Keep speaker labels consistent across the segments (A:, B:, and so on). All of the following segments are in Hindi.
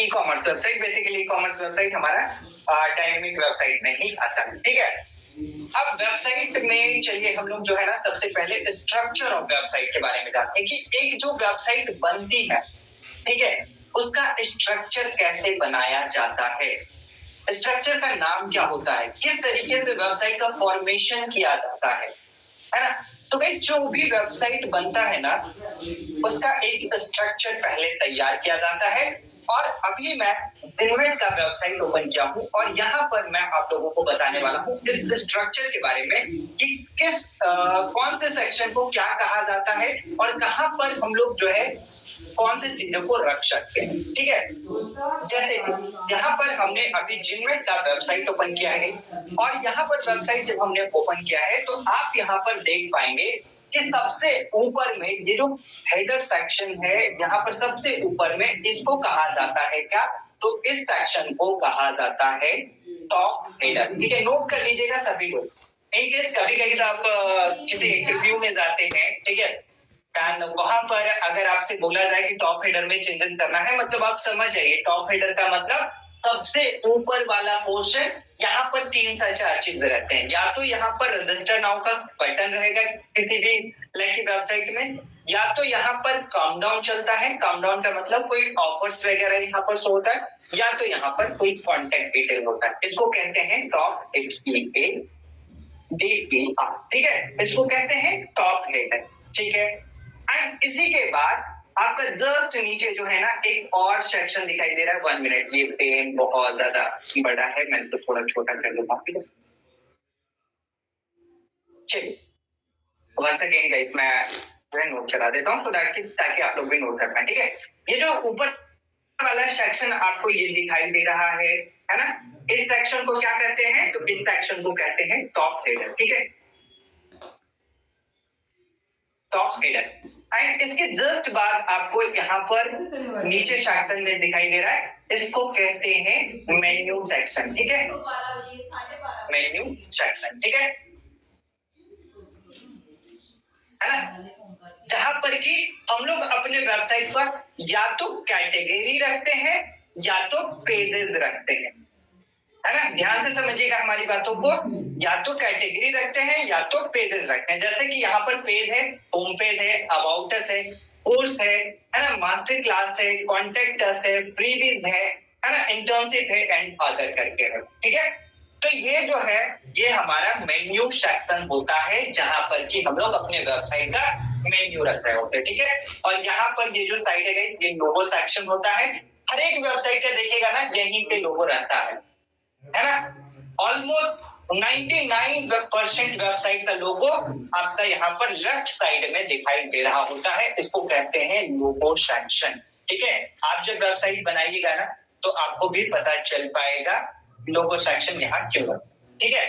A: E commerce website, basically e commerce website हमारा डायनेमिक वेबसाइट में ही आता है, ठीक है। अब वेबसाइट में चलिए हम लोग जो है ना सबसे पहले स्ट्रक्चर ऑफ वेबसाइट के बारे में जानते हैं कि एक जो वेबसाइट बनती है, ठीक है, उसका स्ट्रक्चर कैसे बनाया जाता है, स्ट्रक्चर का नाम क्या होता है, किस तरीके से वेबसाइट का फॉर्मेशन किया जाता है ना। तो भाई जो भी वेबसाइट बनता है ना उसका एक स्ट्रक्चर पहले तैयार किया जाता है। और अभी मैं दिनवेट का वेबसाइट ओपन किया हूँ और यहाँ पर मैं आप लोगों को बताने वाला हूँ इस स्ट्रक्चर के बारे में कि किस कौन से सेक्शन को क्या कहा जाता है और कहाँ पर हम लोग जो है कौन सी चीजों को रख सकते हैं, ठीक है। जैसे यहाँ पर हमने अभी जिनवेट का वेबसाइट ओपन किया है और यहाँ पर वेबसाइट जब हमने ओपन किया है तो आप यहाँ पर देख पाएंगे कि सबसे ऊपर में ये जो हेडर सेक्शन है, यहाँ पर सबसे ऊपर में इसको कहा जाता है क्या, तो इस सेक्शन को कहा जाता है टॉप हेडर, ठीक है। नोट कर लीजिएगा सभी लोग, इन केस कभी कभी आप किसी इंटरव्यू में जाते हैं, ठीक है, वहां पर अगर आपसे बोला जाए कि टॉप हेडर में चेंजेस करना है, मतलब आप समझ जाइए टॉप हेडर का मतलब सबसे ऊपर वाला पोर्शन, यहाँ पर 3 से 4 चीजें रहते हैं। या तो यहाँ पर रजिस्टर नाउ का बटन रहेगा किसी भी लाइक वेबसाइट में, या तो यहाँ पर काम डाउन चलता है, काम डाउन का मतलब कोई ऑफर्स वगैरह यहाँ पर शो होता है, या तो यहाँ पर कोई कॉन्टेक्ट डिटेल होता है। इसको कहते हैं टॉप HTML, ठीक है, इसको कहते हैं टॉप हेडर, ठीक है। एंड इसी के बाद आपका जस्ट नीचे जो है ना एक और सेक्शन दिखाई दे रहा है, 1 मिनट, ये पेन बहुत ज्यादा बड़ा है, मैं तो थोड़ा छोटा कर लूंगा, ठीक है। चलिए वंस अगेन गाइस मैं जो है नोट चला देता हूँ तो ताकि आप लोग भी नोट कर पाए, ठीक है। ये जो ऊपर वाला सेक्शन आपको ये दिखाई दे रहा है ना, इस सेक्शन को क्या कहते हैं, तो इस सेक्शन को कहते हैं टॉप हेडर, ठीक है, टॉप हेडर। एंड इसके जस्ट बाद आपको यहाँ पर नीचे सेक्शन में दिखाई दे रहा है, इसको कहते हैं मेन्यू सेक्शन, ठीक है, मेन्यू सेक्शन, ठीक है ना, जहां पर कि हम लोग अपने वेबसाइट पर या तो कैटेगरी रखते हैं या तो पेजेस रखते हैं, है ना। ध्यान से समझिएगा हमारी बातों को, या तो कैटेगरी रखते हैं या तो पेजेस रखते हैं। जैसे कि यहाँ पर पेज है, होम पेज है, अबाउट अस है, कोर्स है ना, मास्टर क्लास है, कॉन्टेक्ट अस है, प्रीवियस है ना, इंटर्नशिप है एंड अदर करके है, ठीक है। तो ये जो है ये हमारा मेन्यू सेक्शन होता है जहां पर कि हम लोग अपने वेबसाइट का मेन्यू रख रहे होते हैं, ठीक है। और यहाँ पर ये जो साइड है ये लोगो सेक्शन होता है, हर एक वेबसाइट का देखिएगा ना यहीं पे लोगो रहता है ना। ऑलमोस्ट 99% वेबसाइट का लोगो आपका यहाँ पर लेफ्ट साइड में दिखाई दे रहा होता है, इसको कहते हैं लोगो सेक्शन, ठीक है। आप जब वेबसाइट बनाइएगा ना तो आपको भी पता चल पाएगा लोगो सेक्शन यहाँ क्यों है, ठीक है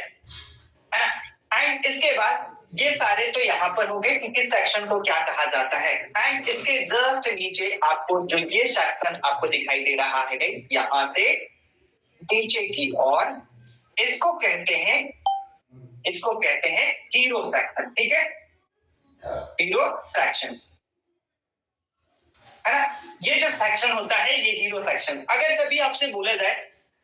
A: ना। एंड इसके बाद ये सारे तो यहाँ पर हो गए कि किस सेक्शन को क्या कहा जाता है। एंड इसके जस्ट नीचे आपको जो ये सेक्शन आपको दिखाई दे रहा है यहाँ से नीचे की ओर, इसको कहते हैं हीरो सेक्शन, ठीक है, हीरो सेक्शन, है ना। ये जो सेक्शन होता है ये हीरो सेक्शन। अगर कभी आपसे बोला जाए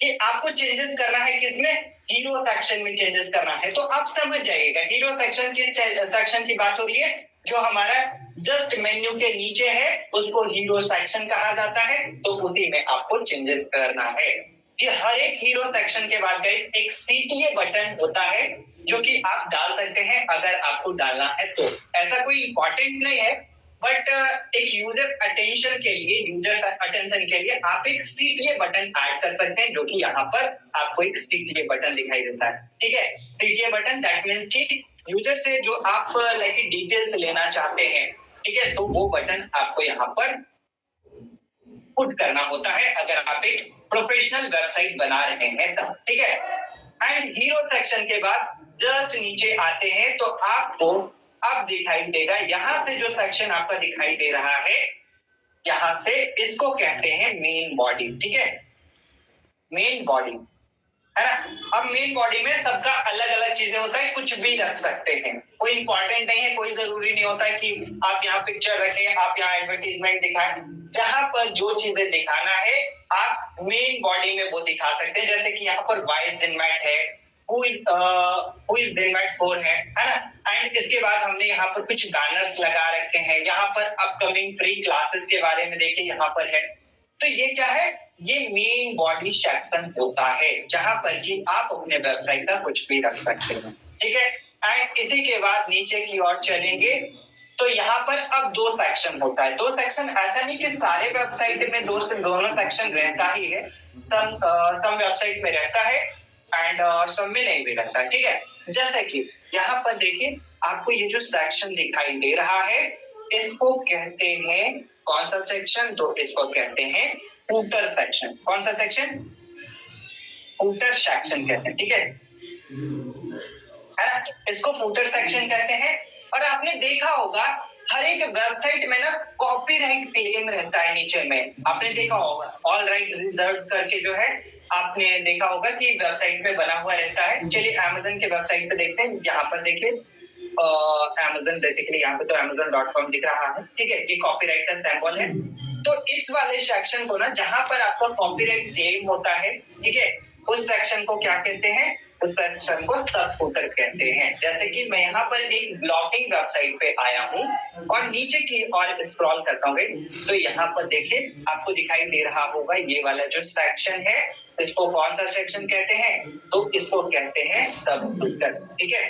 A: कि आपको चेंजेस करना है किसमें, हीरो सेक्शन में चेंजेस करना है, तो आप समझ जाइएगा हीरो सेक्शन की सेक्शन की बात हो रही है, जो हमारा जस्ट मेन्यू के नीचे है उसको हीरो सेक्शन कहा जाता है, तो उसी में आपको चेंजेस करना है। कि हर एक हीरो सेक्शन के बाद एक CTA बटन होता है जो कि आप डाल सकते हैं अगर आपको डालना है तो, ऐसा कोई इंपॉर्टेंट नहीं है, बट एक यूजर अटेंशन के लिए, यूजर अटेंशन के लिए आप एक CTA बटन ऐड कर सकते हैं, जो कि यहाँ पर आपको एक CTA बटन दिखाई देता है, ठीक है। CTA बटन दैट मींस कि यूजर से जो आप लाइक डिटेल्स लेना चाहते हैं, ठीक है, तो वो बटन आपको यहाँ पर पुट करना होता है अगर आप एक प्रोफेशनल वेबसाइट बना रहे हैं तब, ठीक है। एंड हीरो सेक्शन के बाद जस्ट नीचे आते हैं तो आपको अब दिखाई देगा यहां से जो सेक्शन आपका दिखाई दे रहा है, यहां से इसको कहते हैं मेन बॉडी, ठीक है, मेन बॉडी, है ना। अब मेन बॉडी में सबका अलग अलग चीजें होता है, कुछ भी रख सकते हैं, कोई इंपॉर्टेंट नहीं है, कोई जरूरी नहीं होता है कि आप यहाँ पिक्चर रखें, आप यहाँ एडवर्टीजमेंट दिखाएं। जहां पर जो चीजें दिखाना है आप मेन बॉडी में वो दिखा सकते हैं। जैसे कि यहाँ पर वाई जिनमैट है, हु इज जिनमैट 4 है ना। एंड इसके बाद हमने यहाँ पर कुछ बैनर्स लगा रखे हैं, यहाँ पर अपकमिंग फ्री क्लासेस के बारे में देखिए यहाँ पर है। तो ये क्या है, ये मेन बॉडी सेक्शन होता है जहां पर कि आप अपने वेबसाइट का कुछ भी रख सकते हैं, ठीक है। एंड इसी के बाद नीचे की ओर चलेंगे तो यहाँ पर अब दो सेक्शन होता है। दो सेक्शन ऐसा नहीं कि सारे वेबसाइट में दोनों सेक्शन रहता ही है, सम वेबसाइट में रहता है एंड सम में नहीं भी रहता, ठीक है। जैसे कि यहाँ पर देखिए आपको ये जो सेक्शन दिखाई दे रहा है इसको कहते हैं कौन सा सेक्शन, तो इसको कहते हैं फूटर सेक्शन। कौन सा सेक्शन, फूटर सेक्शन कहते हैं, ठीक है ना। इसको फूटर सेक्शन कहते हैं। और आपने देखा होगा हर एक वेबसाइट में ना कॉपीराइट क्लेम रहता है नीचे में, आपने देखा होगा ऑल राइट रिजर्व करके जो है आपने देखा होगा कि वेबसाइट पे बना हुआ रहता है। चलिए अमेज़न के वेबसाइट पे देखते हैं। यहाँ पर देखिए अमेज़न, बेसिकली यहाँ पे तो amazon.com दिख रहा है, ठीक है। ये कॉपीराइट का सिंबल है। तो इस वाले सेक्शन को ना जहां पर आपका कॉपीराइट क्लेम होता है, ठीक है, उस सेक्शन को क्या कहते हैं, उस सेक्शन को सब फुटर कहते हैं। जैसे कि मैं यहाँ पर एक ब्लॉगिंग वेबसाइट पे आया हूँ और नीचे की ओर स्क्रॉल करता हूँ तो यहाँ पर देखिए आपको दिखाई दे रहा होगा ये वाला जो सेक्शन है, इसको कौन सा सेक्शन कहते हैं, तो इसको कहते हैं सब फुटर, ठीक है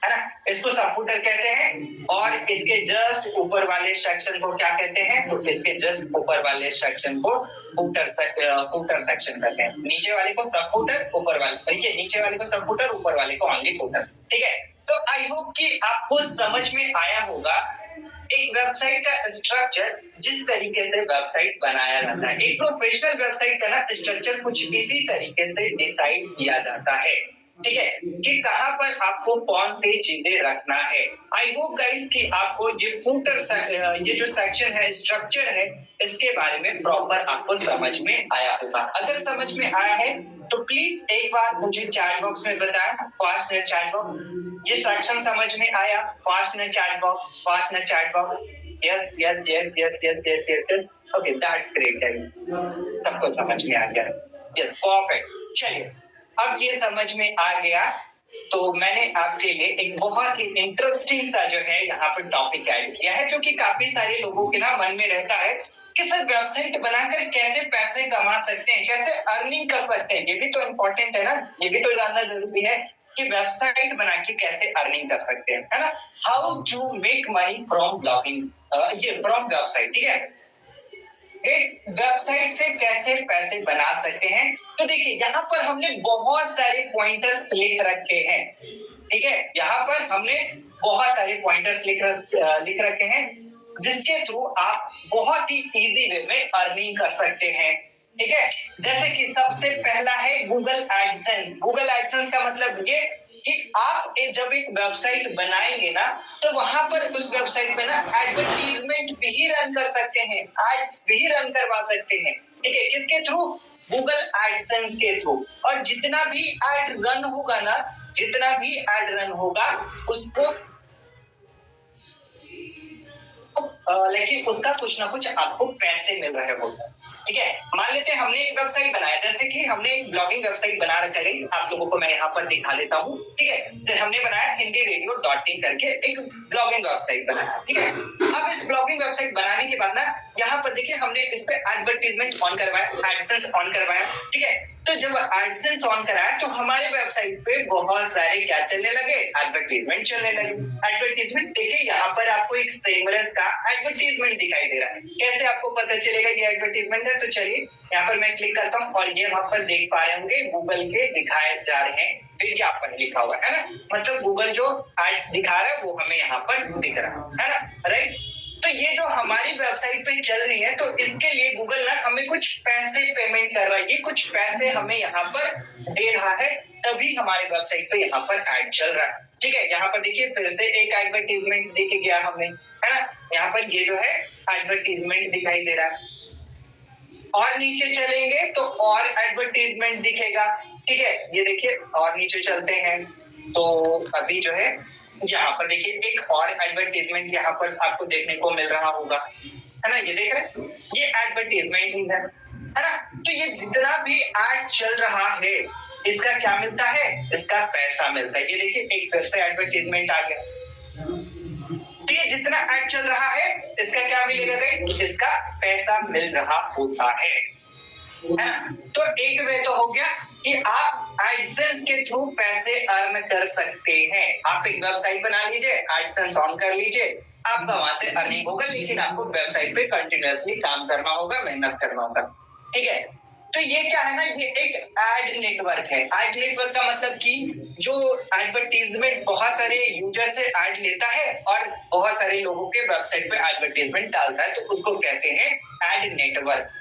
A: ना। इसको सब फुटर कहते हैं। और इसके जस्ट ऊपर वाले सेक्शन को क्या कहते हैं, तो इसके जस्ट ऊपर वाले सेक्शन को फुटर सेक्शन कहते हैं। नीचे वाले को सब फुटर, ऊपर वाले देखिए नीचे वाले को सब फुटर, ऊपर वाले को ओनली फुटर, ठीक है। तो आई होप कि आपको समझ में आया होगा एक वेबसाइट का स्ट्रक्चर, जिस तरीके से वेबसाइट बनाया जाता है। एक प्रोफेशनल वेबसाइट का ना स्ट्रक्चर कुछ इसी तरीके से डिसाइड किया जाता है, ठीक है, कि कहां पर आपको कौन सी चीजें रखना है। आई होप गाइस कि आपको ये फुटर ये जो सेक्शन है, स्ट्रक्चर है, इसके बारे में प्रॉपर आपको समझ में आया होगा। अगर समझ में आया है तो प्लीज एक बार मुझे चैट बॉक्स में बताएं, फास्ट इन चैट बॉक्स, ये सेक्शन समझ में आया, fast in chat box, fast in chat box. Yes yes yes yes yes yes yes, okay that's great, सबको समझ में आ गया, यस परफेक्ट। चलिए अब ये समझ में आ गया तो मैंने आपके लिए एक बहुत ही इंटरेस्टिंग सा जो है यहाँ पर टॉपिक ऐड किया है, जो कि काफी सारे लोगों के ना मन में रहता है कि सर वेबसाइट बनाकर कैसे पैसे कमा सकते हैं, कैसे अर्निंग कर सकते हैं। ये भी तो इम्पोर्टेंट है ना, ये भी तो जानना जरूरी है कि वेबसाइट बना के कैसे अर्निंग कर सकते हैं, है ना। How to make money from blogging, ये फ्रॉम वेबसाइट, ठीक है। एक वेबसाइट से कैसे पैसे बना सकते हैं, तो देखिए यहाँ पर हमने बहुत सारे पॉइंटर्स लिख रखे हैं, ठीक है। यहाँ पर हमने बहुत सारे पॉइंटर्स लिख रखे हैं जिसके थ्रू आप बहुत ही इजी वे में अर्निंग कर सकते हैं, ठीक है। जैसे कि सबसे पहला है गूगल एडसेंस। गूगल एडसेंस का मतलब ये कि आप जब एक वेबसाइट बनाएंगे ना तो वहां पर उस वेबसाइट पे ना एडवर्टीजमेंट भी रन कर सकते हैं, एड्स भी रन करवा सकते हैं, ठीक है। किसके थ्रू, गूगल एडसेंस के थ्रू। और जितना भी एड रन होगा ना, जितना भी एड रन होगा उसको लेकिन उसका कुछ ना कुछ आपको पैसे मिल रहे होते हैं, ठीक है। मान लेते हैं हमने एक वेबसाइट बनाया, जैसे कि हमने एक ब्लॉगिंग वेबसाइट बना रखा है, आप लोगों को मैं यहाँ पर दिखा देता हूँ, ठीक है। जैसे हमने बनाया hindiRadio.in करके एक ब्लॉगिंग वेबसाइट बनाया, ठीक है। अब इस ब्लॉगिंग वेबसाइट बनाने के बाद ना यहाँ पर देखिए हमने इस पे एडवर्टीजमेंट ऑन करवाया, एडसेंस ऑन करवाया, ठीक है। तो जब एडसेंस ऑन कराया तो हमारे वेबसाइट पे बहुत सारे क्या चलने लगे, एडवर्टीजमेंट चलने लगे। एडवर्टीजमेंट देखिए यहाँ पर आपको एक सेमरस का एडवर्टीजमेंट दिखाई दे रहा है। कैसे आपको पता चलेगा ये एडवर्टीजमेंट है, तो चलिए यहाँ पर मैं क्लिक करता हूँ और ये वहां पर देख पा रहे होंगे गूगल के दिखाए जा रहे हैं विज्ञापन लिखा हुआ है ना, मतलब गूगल जो एड्स दिखा रहा है वो हमें यहाँ पर दिख रहा है ना, राइट। तो ये जो हमारी वेबसाइट पे चल रही है तो इसके लिए गूगल ना हमें कुछ पैसे पेमेंट कर रहा है, ये कुछ पैसे हमें यहाँ पर दे रहा है, तभी हमारे वेबसाइट पे यहाँ पर एड चल रहा है, ठीक है। यहाँ पर देखिए फिर से एक एडवर्टीजमेंट दिख गया हमें, है ना। यहाँ पर ये जो है एडवर्टीजमेंट दिखाई दे रहा है, और नीचे चलेंगे तो और एडवर्टीजमेंट दिखेगा। ठीक है, ये देखिए और नीचे चलते हैं तो अभी जो है यहाँ पर देखिए एक और एडवर्टीजमेंट यहाँ पर आपको देखने को मिल रहा होगा, है ना, ये देख रहे हैं, ये एडवर्टीजमेंट ही है ना। तो ये जितना भी एड चल रहा है इसका क्या मिलता है, इसका पैसा मिलता है। ये देखिए एक फिर से एडवर्टीजमेंट आ गया, तो ये जितना एड चल रहा है इसका क्या मिलेगा गाइस, इसका पैसा मिल रहा होता है ना। तो एक वे तो हो गया कि आप एडसेंस के थ्रू पैसे अर्न कर सकते हैं। आप एक वेबसाइट बना लीजिए, एडसेंस ऑन कर लीजिए, आपका वहां से अर्निंग होगा, लेकिन आपको वेबसाइट पे कंटिन्यूअसली काम करना होगा, मेहनत करना होगा। ठीक है, तो ये क्या है ना, ये एक एड नेटवर्क है। एड नेटवर्क का मतलब कि जो एडवर्टीजमेंट बहुत सारे यूजर से एड लेता है और बहुत सारे लोगों के वेबसाइट पे एडवर्टीजमेंट डालता है, तो उसको कहते हैं एड नेटवर्क।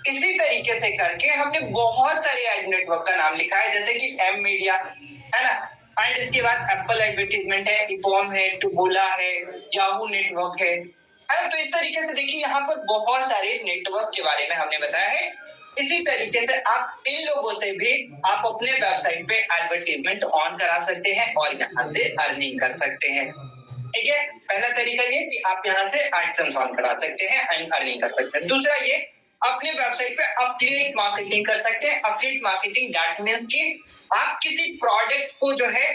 A: इसी तरीके से करके हमने बहुत सारे एड नेटवर्क का नाम लिखा है, जैसे कि एम मीडिया है ना, एंड इसके बाद एप्पल एडवर्टीजमेंट है, इपॉम है, टुबोला है, याहू नेटवर्क है ना। तो इस तरीके से देखिए यहाँ पर बहुत सारे नेटवर्क के बारे में हमने बताया है। इसी तरीके से आप इन लोगों से भी आप अपने वेबसाइट पे एडवर्टीजमेंट ऑन करा सकते हैं और यहाँ से अर्निंग कर सकते हैं। ठीक है, पहला तरीका ये कि आप यहाँ से एडसेंस ऑन करा सकते हैं एंड अर्निंग कर सकते हैं। दूसरा ये अपने वेबसाइट पे अफिलिएट मार्केटिंग कर सकते हैं। अफिलिएट मार्केटिंग दैट मींस कि आप किसी प्रोडक्ट को जो है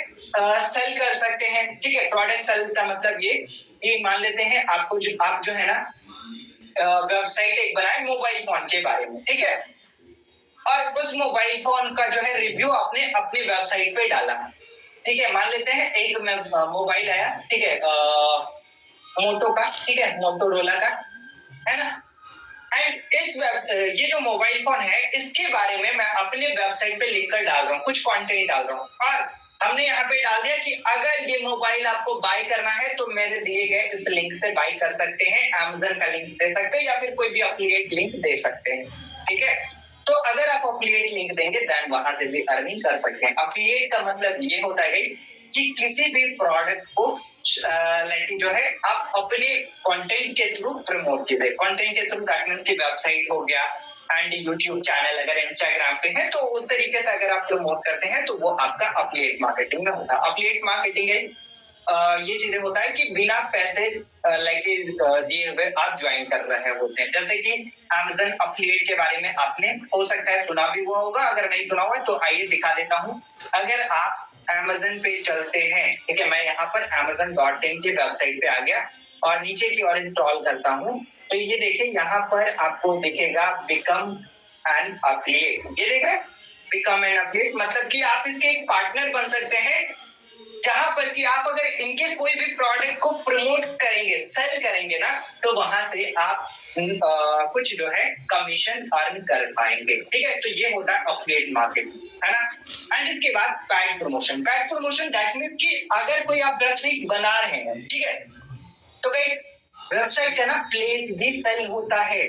A: सेल कर सकते हैं। ठीक है, प्रोडक्ट सेल का मतलब ये मान लेते हैं आपको आप जो है ना वेबसाइट एक बनाए मोबाइल फोन के बारे में, ठीक है, और उस मोबाइल फोन का जो है रिव्यू आपने अपनी वेबसाइट पे डाला। ठीक है, मान लेते हैं एक मोबाइल आया, ठीक है, मोटो का, ठीक है, मोटोरोला का, है ना, एंड ये जो मोबाइल फोन है इसके बारे में मैं अपने वेबसाइट पे लिखकर डाल रहा हूँ, कुछ कंटेंट डाल रहा हूँ, और हमने यहाँ पे डाल दिया कि अगर ये मोबाइल आपको बाय करना है तो मेरे दिए गए इस लिंक से बाय कर सकते हैं, अमेज़न का लिंक दे सकते हैं या फिर कोई भी एफिलिएट लिंक दे सकते हैं। ठीक है, तो अगर आप एफिलिएट लिंक देंगे देन वहां से भी अर्निंग कर सकते हैं। एफिलिएट का मतलब ये होता है कि किसी भी प्रोडक्ट को लाइक जो है आप अपने कंटेंट के थ्रू प्रमोट कीजिए। कंटेंट के थ्रू दैट मींस की वेबसाइट हो गया एंड यूट्यूब चैनल, अगर इंस्टाग्राम पे है तो उस तरीके से अगर आप प्रमोट करते हैं तो वो आपका एफिलिएट मार्केटिंग में होता है। एफिलिएट मार्केटिंग है ये चीजें होता है कि बिना पैसे दिए हुए आप ज्वाइन कर रहे होते हैं। जैसे कि Amazon एफिलिएट के बारे में आपने हो सकता है सुना भी हुआ होगा, अगर नहीं सुना हुआ तो आइए दिखा देता हूँ। अगर आप Amazon पे चलते हैं, ठीक है, मैं यहाँ पर Amazon.in की वेबसाइट पे आ गया और नीचे की ओर स्क्रॉल करता हूँ तो ये देखिए यहाँ पर आपको दिखेगा बिकम एन एफिलिएट। ये देख रहे हैं बिकम एन एफिलिएट मतलब कि आप इसके एक पार्टनर बन सकते हैं, जहां पर कि आप अगर इनके कोई भी प्रोडक्ट को प्रमोट करेंगे, सेल करेंगे ना, तो वहां से आप कुछ जो है कमीशन अर्न कर पाएंगे। ठीक है, तो ये होता है एफिलिएट मार्केटिंग, है ना। एंड इसके बाद pad promotion. Pad promotion that means कि अगर कोई आप वेबसाइट बना रहे हैं, ठीक है, तो कहीं वेबसाइट का ना प्लेस भी सेल होता है।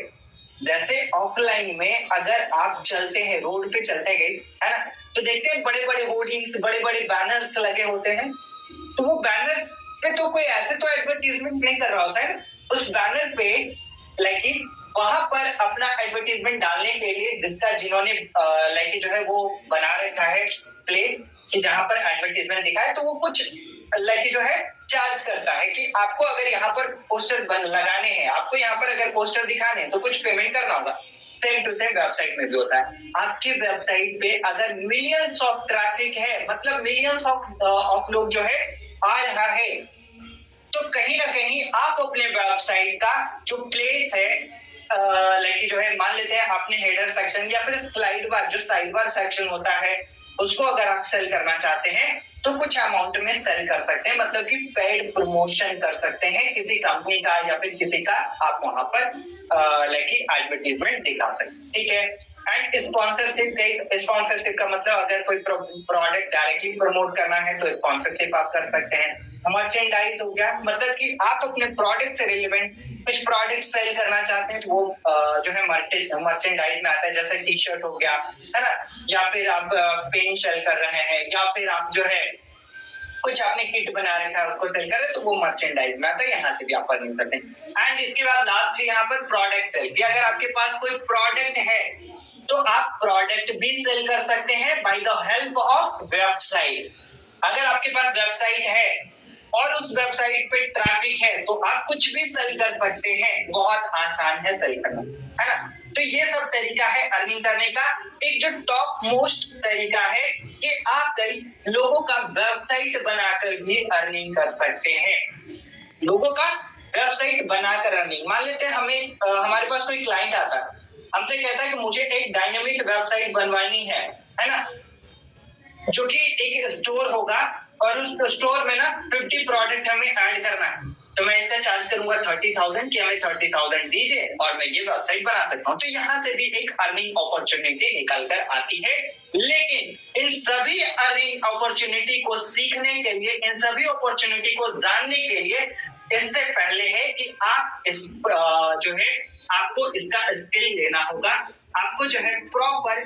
A: जैसे ऑफलाइन में अगर आप चलते हैं, रोड पे चलते गए, है ना, तो देखते हैं बड़े बड़े होर्डिंग्स, बड़े बड़े बैनर्स लगे होते हैं, तो वो बैनर्स पे तो कोई ऐसे तो एडवर्टीजमेंट नहीं कर रहा होता है, उस बैनर पे लाइक वहां पर अपना एडवर्टीजमेंट डालने के लिए जिन्होंने लाइक जो है वो बना रखा है प्लेस कि जहां पर एडवर्टीजमेंट दिखाए, तो वो कुछ लाइक जो है चार्ज करता है कि आपको अगर यहाँ पर पोस्टर लगाने हैं, आपको यहाँ पर अगर पोस्टर दिखाने हैं तो कुछ पेमेंट करना होगा। सेम टू सेम वेबसाइट में भी होता है। आपकी वेबसाइट पे अगर मिलियंस ऑफ ट्रैफिक है, मतलब मिलियंस ऑफ लोग जो है आ रहा है, तो कहीं ना कहीं आप अपने वेबसाइट का जो प्लेस है लाइक जो है मान लेते हैं अपने हेडर सेक्शन या फिर स्लाइड बार, जो साइड बार सेक्शन होता है, उसको अगर आप सेल करना चाहते हैं तो कुछ अमाउंट में सेल कर सकते हैं, मतलब कि पेड प्रमोशन कर सकते हैं किसी कंपनी का या फिर किसी का, आप वहां पर लाइक एडवर्टीजमेंट दिखा सकते हैं। ठीक है, एंड स्पॉन्सरशिप का मतलब अगर कोई प्रोडक्ट डायरेक्टली प्रमोट करना है तो स्पॉन्सरशिप आप कर सकते हैं। मर्चेंडाइज हो गया, मतलब कि आप अपने प्रोडक्ट से रिलेवेंट कुछ प्रोडक्ट सेल करना चाहते हैं तो वो जो है मर्चेंडाइज में आता है, जैसे टी शर्ट हो गया, है ना, या फिर आप पेन सेल कर रहे हैं, या फिर आप जो है कुछ आपने किट बना रखा है उसको सेल कर रहे तो वो मर्चेंडाइज में आता है, यहाँ से भी आप अर्निंग करते हैं। एंड इसके बाद लास्ट यहाँ पर प्रोडक्ट सेल, कि अगर आपके पास कोई प्रोडक्ट है तो आप प्रोडक्ट भी सेल कर सकते हैं by the help of website. अगर आपके पास वेबसाइट है और उस वेबसाइट पे ट्रैफिक है तो आप कुछ भी सेल कर सकते हैं, बहुत आसान है सेल करना, है ना। तो ये सब तरीका है अर्निंग करने का। एक जो टॉप मोस्ट तरीका है कि आप कई लोगों का वेबसाइट बनाकर भी अर्निंग कर सकते हैं। लोगों का वेबसाइट बनाकर अर्निंग, मान लेते हैं हमें हमारे पास कोई क्लाइंट आता है, हमसे कहता है कि मुझे एक डायनामिक वेबसाइट बनवानी है ना, जो कि एक स्टोर होगा और उस स्टोर में ना 50 प्रोडक्ट हमें ऐड करना है, तो मैं इसका चार्ज करूंगा 30,000 कि हमें 30,000 दीजिए और मैं ये वेबसाइट बना सकता हूँ। तो यहाँ से भी एक अर्निंग अपॉर्चुनिटी निकल कर आती है। लेकिन इन सभी अर्निंग अपॉर्चुनिटी को सीखने के लिए, इन सभी अपॉर्चुनिटी को जानने के लिए इससे पहले है कि आप इस जो है आपको इसका स्किल लेना होगा। आपको जो है प्रॉपर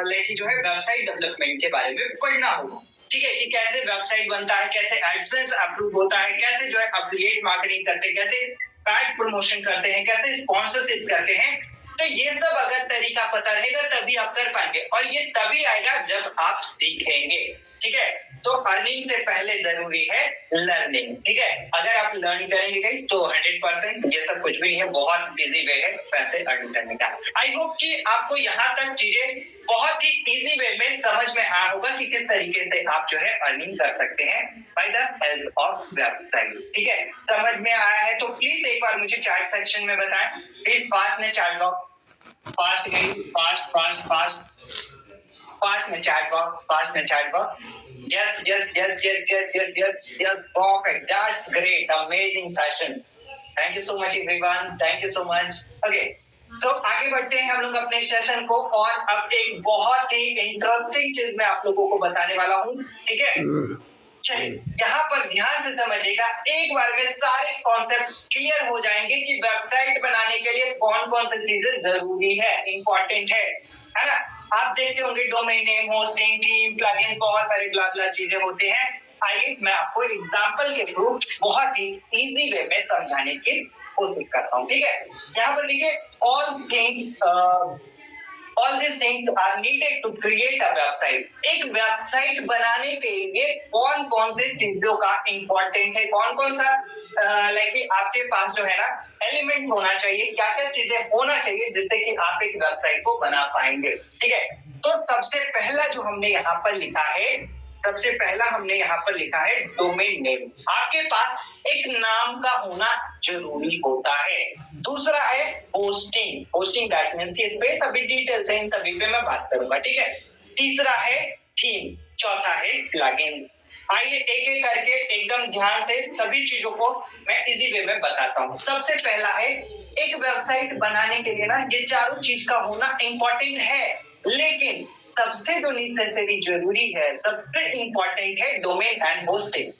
A: लाइक जो है वेबसाइट डेवलपमेंट के बारे में पढ़ना होगा, ठीक है, कि कैसे वेबसाइट बनता है, कैसे एडसेंस अप्रूव होता है, कैसे जो है एफिलिएट मार्केटिंग करते हैं, कैसे पैड प्रमोशन करते हैं, कैसे स्पॉन्सरशिप करते हैं। तो ये सब अगर तरीका पता रहेगा तभी आप कर पाएंगे, और ये तभी आएगा जब आप सीखेंगे, ठीक है। तो अर्निंग से पहले जरूरी है लर्निंग, ठीक है। अगर आप लर्न करेंगे गाइस तो 100% ये सब कुछ भी नहीं है, बहुत इजी वे है पैसे अर्न करने का। आई होप कि आपको यहाँ तक चीजें बहुत ही इजी वे में समझ में आया होगा कि किस तरीके से आप जो है अर्निंग कर सकते हैं by the help of website, ठीक है। समझ में आया है तो प्लीज एक बार मुझे चैट सेक्शन में बताएं, प्लीज फास्ट में चैट बॉक्स, फास्ट में चैट बॉक्स, फास्ट में chat box. Yes, perfect. That's great. Amazing session. Thank you so much everyone. Thank you so much. Okay. So आगे बढ़ते हैं हम लोग अपने सेशन को, और अब एक बहुत ही इंटरेस्टिंग चीज मैं आप लोगों को बताने वाला हूँ, ठीक है। चलिए यहाँ पर ध्यान से समझिएगा, एक बार में सारे कॉन्सेप्ट क्लियर हो जाएंगे कि वेबसाइट बनाने के लिए कौन कौन सी चीजें जरूरी है, इंपॉर्टेंट है ना। आप देखते होंगे domain name, hosting, theme, plugin, बहुत सारे ब्ला ब्ला चीजें होते हैं। आइए मैं आपको एग्जांपल के थ्रू बहुत ही इजी वे में समझाने की कोशिश करता हूँ, ठीक है। यहाँ पर देखिए, all these things are needed to create a website. एक वेबसाइट बनाने के लिए कौन कौन से चीजों का इंपॉर्टेंट है, कौन कौन सा लाइक आपके पास जो है ना एलिमेंट होना चाहिए, क्या क्या चीजें होना चाहिए जिससे कि आप एक वेबसाइट को बना पाएंगे, ठीक है। तो सबसे पहला जो हमने यहाँ पर लिखा है, सबसे पहला हमने यहाँ पर लिखा है डोमेन नेम। आपके पास एक नाम का होना जरूरी होता है। दूसरा है होस्टिंग, होस्टिंग दैट मींस कि इस पे सभी डिटेल्स हैं, इन सभी पे मैं बात करूंगा, ठीक है। तीसरा है थीम, चौथा है प्लगइन। आइए एक एक करके एकदम ध्यान से सभी चीजों को मैं इजी वे में बताता हूँ। सबसे पहला है, एक वेबसाइट बनाने के लिए ना ये चारों चीज का होना इंपॉर्टेंट है, लेकिन सबसे जो नेसेसरी जरूरी है, सबसे इंपॉर्टेंट है डोमेन एंड होस्टिंग,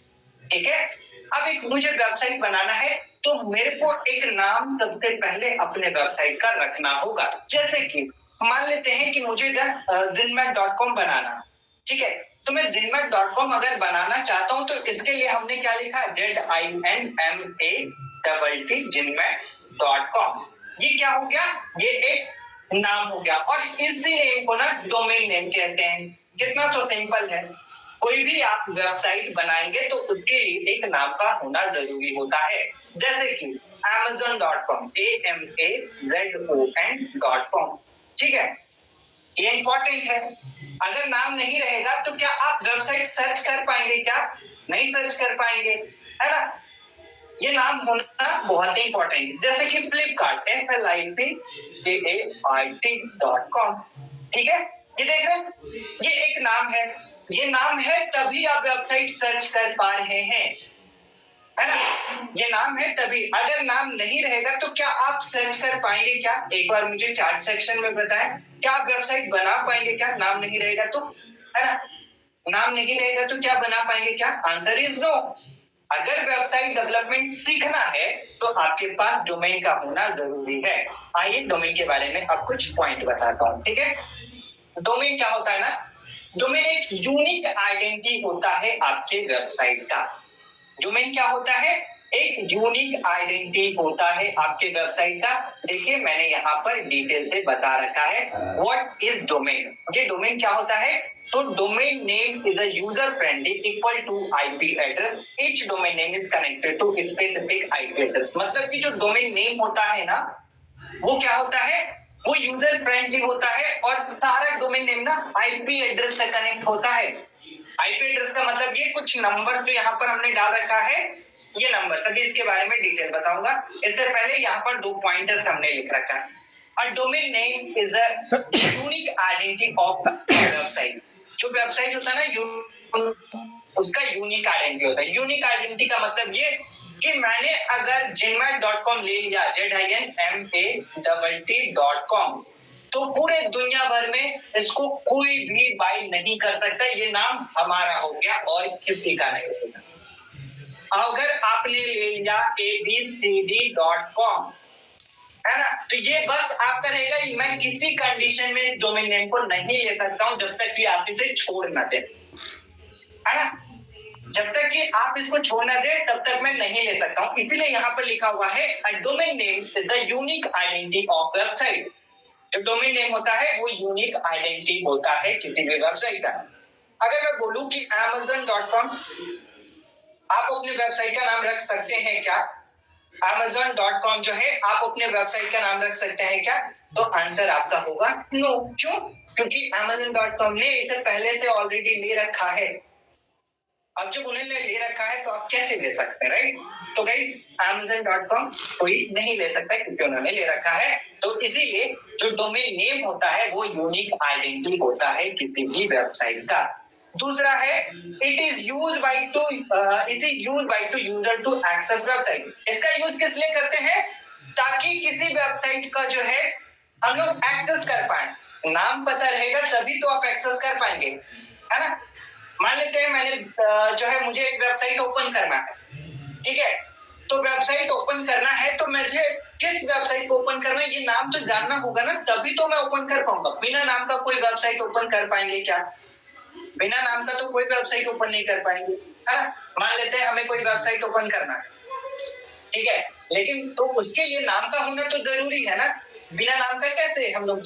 A: ठीक है। अब एक मुझे वेबसाइट बनाना है तो मेरे को एक नाम सबसे पहले अपने वेबसाइट का रखना होगा। जैसे कि मान लेते हैं कि मुझे zinmat.com बनाना, ठीक है। तो मैं zinmat.com अगर बनाना चाहता हूं तो इसके लिए हमने क्या लिखा, ZINMATT zinmat.com। ये क्या हो गया, ये एक नाम हो गया, और इसी नेम को ना डोमेन नेम कहते हैं। कितना तो सिंपल है, कोई भी आप वेबसाइट बनाएंगे तो उसके लिए एक नाम का होना जरूरी होता है। जैसे कि amazon.com, AMAZON.com, ठीक है, ये इंपॉर्टेंट है। अगर नाम नहीं रहेगा तो क्या आप वेबसाइट सर्च कर पाएंगे, क्या नहीं सर्च कर पाएंगे, है ना। ये नाम होना बहुत ही इंपॉर्टेंट है। जैसे कि फ्लिपकार्ट, FLIPKART.com, ठीक है। ये देख रहे हैं, ये एक नाम है, ये नाम है तभी आप वेबसाइट सर्च कर पा रहे हैं, है ना। ये नाम है तभी, अगर नाम नहीं रहेगा तो क्या आप सर्च कर पाएंगे, क्या एक बार मुझे चैट सेक्शन में बताएं, क्या आप वेबसाइट बना पाएंगे, क्या नाम नहीं रहेगा तो, है ना। नाम नहीं रहेगा तो क्या बना पाएंगे, क्या, आंसर इज नो। अगर वेबसाइट डेवलपमेंट सीखना है तो आपके पास डोमेन का होना जरूरी है। आइए डोमेन के बारे में अब कुछ पॉइंट बताता हूँ, ठीक है। डोमेन क्या होता है ना, डोमेन एक यूनिक आइडेंटिटी होता है आपके वेबसाइट का। डोमेन क्या होता है? एक यूनिक आइडेंटिटी होता है आपके वेबसाइट का। देखिए मैंने यहाँ पर डिटेल से बता रखा है व्हाट इज डोमेन। ये डोमेन क्या होता है? तो domain name is a user friendly equal to IP address. Each domain name is connected to specific IP address. मतलब कि जो डोमेन नेम होता है ना, वो क्या होता है? वो यूजर फ्रेंडली होता है और सारा डोमेन नेम ना आईपी एड्रेस से कनेक्ट होता है। आईपी एड्रेस का मतलब ये कुछ नंबर जो यहाँ पर हमने डाल रखा है, ये नंबर सभी इसके बारे में डिटेल बताऊंगा। इससे पहले यहाँ पर 2 पॉइंटर्स हमने लिख रखा है। A domain name is a unique identity of website. जो वेबसाइट होता है ना, उसका यूनिक आइडेंटिटी होता है। यूनिक आइडेंटिटी का मतलब ये कि मैंने अगर jinmat.com ले लिया, ZINMATT.com, तो पूरे दुनिया भर में इसको कोई भी बाय नहीं कर सकता। ये नाम हमारा हो गया और किसी का नहीं होगा। अगर आपने ले लिया abcd.com, है ना, तो ये बस आपका रहेगा। मैं किसी कंडीशन में इस डोमेन नेम को नहीं ले सकता हूं जब तक कि आप इसे छोड़ ना दें, है ना। जब तक कि आप इसको छोड़ ना दें तब तक मैं नहीं ले सकता हूं। इसीलिए यहाँ पर लिखा हुआ है a domain name is the unique identity of website. जो डोमेन नेम होता है वो यूनिक आइडेंटिटी होता है किसी भी वेबसाइट का। अगर मैं बोलूं कि amazon.com, आप अपने वेबसाइट का नाम रख सकते हैं क्या? amazon.com जो है, आप अपने वेबसाइट का नाम रख सकते हैं क्या? तो आंसर आपका होगा नो। क्यों? क्योंकि amazon.com ने इसे पहले से ऑलरेडी ले रखा है। अब जब उन्होंने ले रखा है तो आप कैसे ले सकते हैं, राइट? तो गाइस amazon.com कोई नहीं ले सकता क्योंकि उन्होंने ले रखा है। तो इसीलिए जो डोमेन नेम होता है वो यूनिक आइडेंटिटी होता है किसी भी वेबसाइट का। दूसरा है it is use by to user to access website. इसका यूज किस लिए करते हैं? ताकि किसी वेबसाइट का जो है हम लोग एक्सेस कर पाए। नाम पता रहेगा तभी तो आप एक्सेस कर पाएंगे, है ना। मान लेते हैं मैंने जो है मुझे एक वेबसाइट ओपन करना है, ठीक है। तो वेबसाइट ओपन करना है तो मुझे किस वेबसाइट को ओपन करना है ये नाम तो जानना होगा ना, तभी तो मैं ओपन कर पाऊंगा। बिना नाम का कोई वेबसाइट ओपन कर पाएंगे क्या? बिना नाम का तो कोई वेबसाइट ओपन नहीं कर पाएंगे, है ना। मान लेते हैं हमें कोई वेबसाइट ओपन करना है, ठीक है, लेकिन तो उसके लिए नाम का होना तो जरूरी है ना। बिना नाम का कैसे हम लोग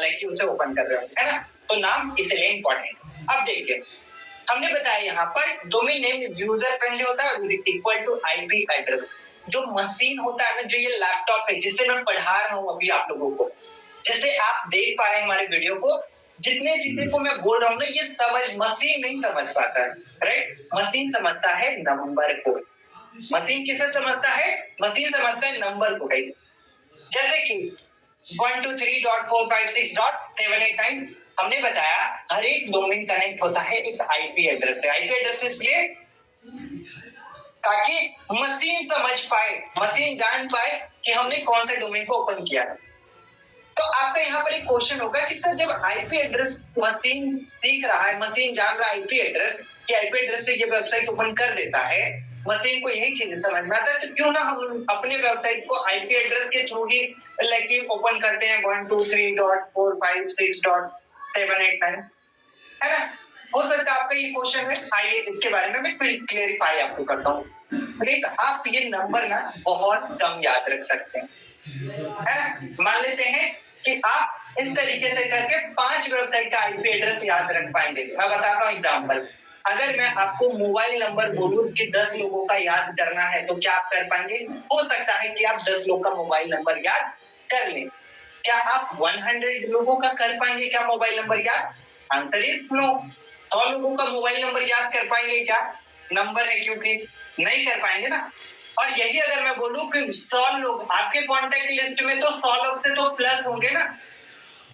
A: लाइक उसे ओपन कर रहे हो, है ना। तो नाम इसलिए इंपॉर्टेंट। अब देखिए हमने बताया यहाँ पर डोमेन नेम यूजर फ्रेंडली होता है इक्वल टू आईपी एड्रेस। जो मशीन होता है ना, जो ये लैपटॉप है जिससे मैं पढ़ा रहा हूँ अभी आप लोगों को, जैसे आप देख पा रहे हैं हमारे वीडियो को, जितने चीजें को मैं बोल रहा हूँ ना ये मशीन नहीं समझ पाता है, राइट। मशीन समझता है नंबर को। मशीन किसे समझता है? मशीन समझता है नंबर को। जैसे कि 123.456.789 हमने बताया हर एक डोमेन कनेक्ट होता है एक आईपी एड्रेस से। आईपी एड्रेस इसलिए ताकि मशीन समझ पाए, मशीन जान पाए कि हमने कौन से डोमेन को ओपन किया है। तो आपका यहाँ पर एक क्वेश्चन होगा कि सर जब आईपी एड्रेस मशीन सीख रहा है, मशीन जान रहा है आईपी एड्रेस कि आईपी एड्रेस से ये वेबसाइट ओपन कर देता है, मशीन को यही चीज समझ में आता है, तो क्यों ना हम अपने वेबसाइट को आईपी एड्रेस के थ्रू ही लाइक ओपन करते हैं 123.456.789, है ना। हो सकता है आपका ये क्वेश्चन है। आइए इसके बारे में मैं क्लेरिफाई आपको करता हूँ। प्लीज आप ये नंबर ना बहुत कम याद रख सकते हैं, है ना। मान लेते हैं कि आप इस तरीके से करके 5 वेबसाइट का आईपी एड्रेस याद रख पाएंगे। मैं बताता हूँ एग्जांपल। अगर मैं आपको मोबाइल नंबर बोलूं कि 10 लोगों का याद करना है तो क्या आप कर पाएंगे? हो सकता है कि आप 10 लोगों का मोबाइल नंबर याद कर लें। क्या आप 100 लोगों का कर पाएंगे क्या मोबाइल नंबर याद? Answer is no. 100 लोगों का मोबाइल नंबर याद कर पाएंगे क्या? नंबर है क्योंकि नहीं कर पाएंगे ना। और यही अगर मैं बोलूं कि 100 लोग आपके कॉन्टेक्ट लिस्ट में, तो 100 लोग से तो प्लस होंगे ना।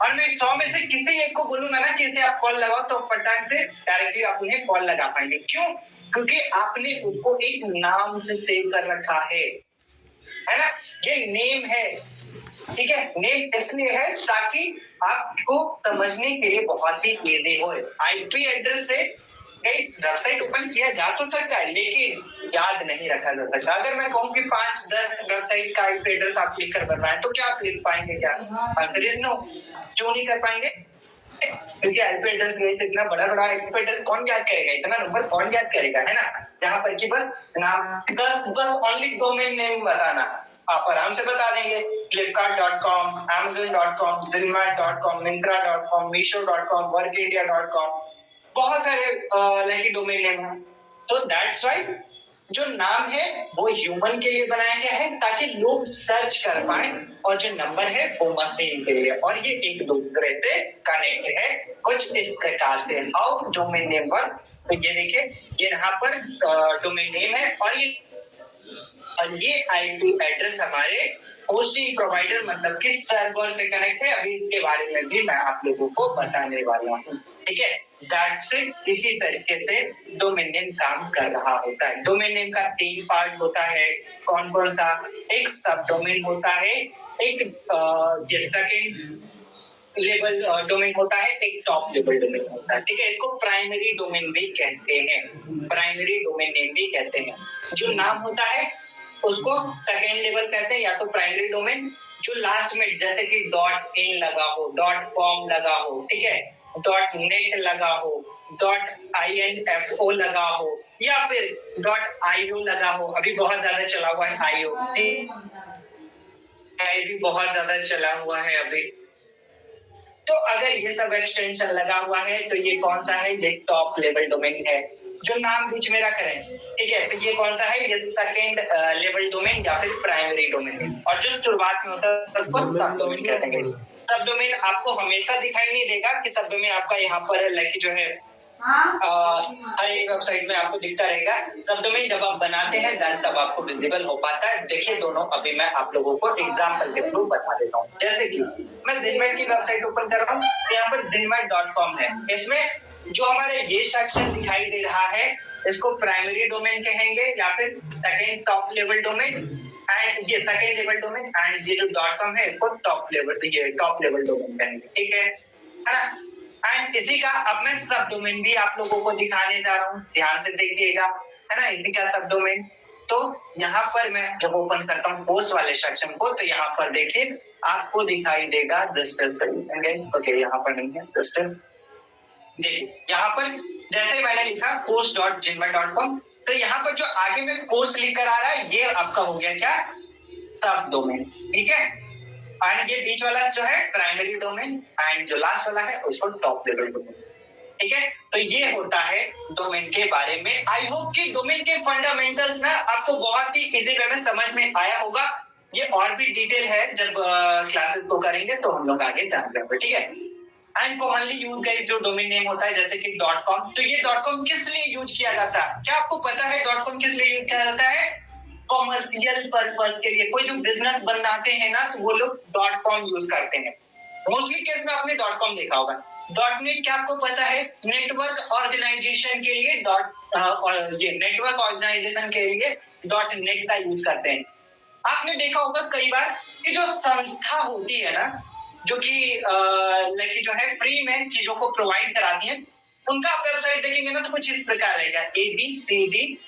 A: और मैं 100 में से किसी एक को बोलूंगा ना कि इसे आप कॉल लगाओ, तो फटाक से डायरेक्टली आप उन्हें कॉल लगा पाएंगे। क्यों? क्योंकि आपने उसको एक नाम से सेव कर रखा है ना। ये नेम है, ठीक है। नेम इसलिए है ताकि आपको समझने के लिए बहुत ही इजी हो। आईपी एड्रेस से वेबसाइट ओपन किया जा तो सकता है लेकिन याद नहीं रखा जा सकता। अगर मैं कहूँ कि 5-10 वेबसाइट का आईपी एड्रेस आप लिख कर बनवाएं तो क्या आप लिख पाएंगे? क्या आंसर इज नो। क्यों नहीं कर पाएंगे? क्योंकि आईपी एड्रेस इतना बड़ा बड़ा आईपी एड्रेस कौन याद करेगा, इतना नंबर कौन याद करेगा, है ना। जहाँ पर कि बस नाम बस ओनली डोमेन नेम बताना, आप आराम से बता देंगे। flipkart.com, amazon.com, zilmat.com, myntra.com, meesho.com, workindia.com, बहुत सारे लाइक डोमेन नेम है। तो दैट्स वाई जो नाम है वो ह्यूमन के लिए बनाया गया है ताकि लोग सर्च कर पाए, और जो नंबर है वो मशीन के लिए, और ये एक दूसरे से कनेक्ट है कुछ इस प्रकार से। हाउ डोमेन नेम वर्क, तो ये देखिए ये यहाँ पर डोमेन नेम है और ये आईपी एड्रेस हमारे होस्टिंग प्रोवाइडर मतलब कि सर्वर से कनेक्ट है। अभी इसके बारे में भी मैं आप लोगों को बताने वाला हूँ, ठीक है। That's it. इसी तरीके से डोमेन नेम काम कर रहा होता है। डोमेन नेम का 3 पार्ट होता है। कौन कौन सा? एक सब डोमेन होता है, एक ये सेकंड लेवल डोमेन होता है, एक टॉप लेवल डोमेन होता है, ठीक है। इसको प्राइमरी डोमेन भी कहते हैं, प्राइमरी डोमेन नेम भी कहते हैं। जो नाम होता है उसको सेकेंड लेवल कहते हैं या तो प्राइमरी डोमेन। जो लास्ट में जैसे कि .in लगा हो, .com लगा हो, ठीक है, .net लगा हो, .info लगा हो, या फिर .io लगा हो। अभी बहुत ज्यादा चला हुआ है IO, भी बहुत ज्यादा चला हुआ है अभी। तो अगर ये सब एक्सटेंशन लगा हुआ है तो ये कौन सा है? ये टॉप लेवल डोमेन है। जो नाम बीच में रख रहे हैं, ठीक है, तो ये कौन सा है? ये सेकेंड लेवल डोमेन या फिर प्राइमरी डोमेन। और जो शुरुआत में होता है उसको सब डोमेन कहते हैं। सब डोमेन आपको हमेशा दिखाई नहीं देगा कि सब डोमेन आपका यहाँ पर लाइक जो है हर एक वेबसाइट में आपको दिखता रहेगा। सब डोमेन जब आप बनाते हैं तब आपको विजिबल हो पाता है। देखिए दोनों अभी मैं आप लोगों को एग्जाम्पल के थ्रू बता देता हूँ। जैसे कि मैं जिनमेट की वेबसाइट ओपन कर रहा हूँ, यहाँ पर zinmat.com है। इसमें जो हमारे ये सेक्शन दिखाई दे रहा है इसको प्राइमरी डोमेन कहेंगे या फिर second top level domain, and ये सेकेंड लेवल डोमेन, एंड ये जो .com है इसको टॉप लेवल डोमेन कहेंगे, ठीक है ना। एंड इसी का अब मैं सब डोमेन भी आप लोगों को दिखाने जा रहा हूँ, ध्यान से देखिएगा, है ना। इसी का सब डोमेन, तो यहाँ पर मैं जब ओपन करता हूँ कोर्स वाले सेक्शन को, तो यहाँ पर देखिए आपको दिखाई देगा ओके, यहाँ पर नहीं है देखिए यहाँ पर जैसे मैंने लिखा course.jinmat.com, तो यहाँ पर जो आगे में कोर्स लिख कर आ रहा है ये आपका हो गया क्या? सब डोमेन, ठीक है। एंड ये बीच वाला जो है प्राइमरी डोमेन, एंड जो लास्ट वाला है उसको टॉप लेवल डोमेन, ठीक है। तो ये होता है डोमेन के बारे में। आई होप कि डोमेन के फंडामेंटल्स ना आपको बहुत ही इजी वे में समझ में आया होगा। ये और भी डिटेल है, जब क्लासेस को करेंगे तो हम लोग आगे जान लेंगे, ठीक है। एंड कॉमनली यूज गए जो डोमेन नेम होता है जैसे कि .com, तो ये .com किस लिए यूज किया जाता है? क्या आपको पता है .com किस लिए यूज किया जाता है? कॉमर्शियल पर्पस के लिए। कोई जो बिजनेस बनाते हैं ना तो वो लोग .com यूज करते हैं। मोस्टली केस में आपने .com देखा होगा। .net क्या आपको पता है? नेटवर्क ऑर्गेनाइजेशन के लिए ये नेटवर्क ऑर्गेनाइजेशन के लिए .net का यूज करते हैं। आपने देखा होगा कई बार कि जो संस्था होती है ना, जो कि लाइक जो है फ्री में चीजों को प्रोवाइड कराती है, उनका आप वेबसाइट देखेंगे ना तो कुछ इस प्रकार रहेगा abcd.org।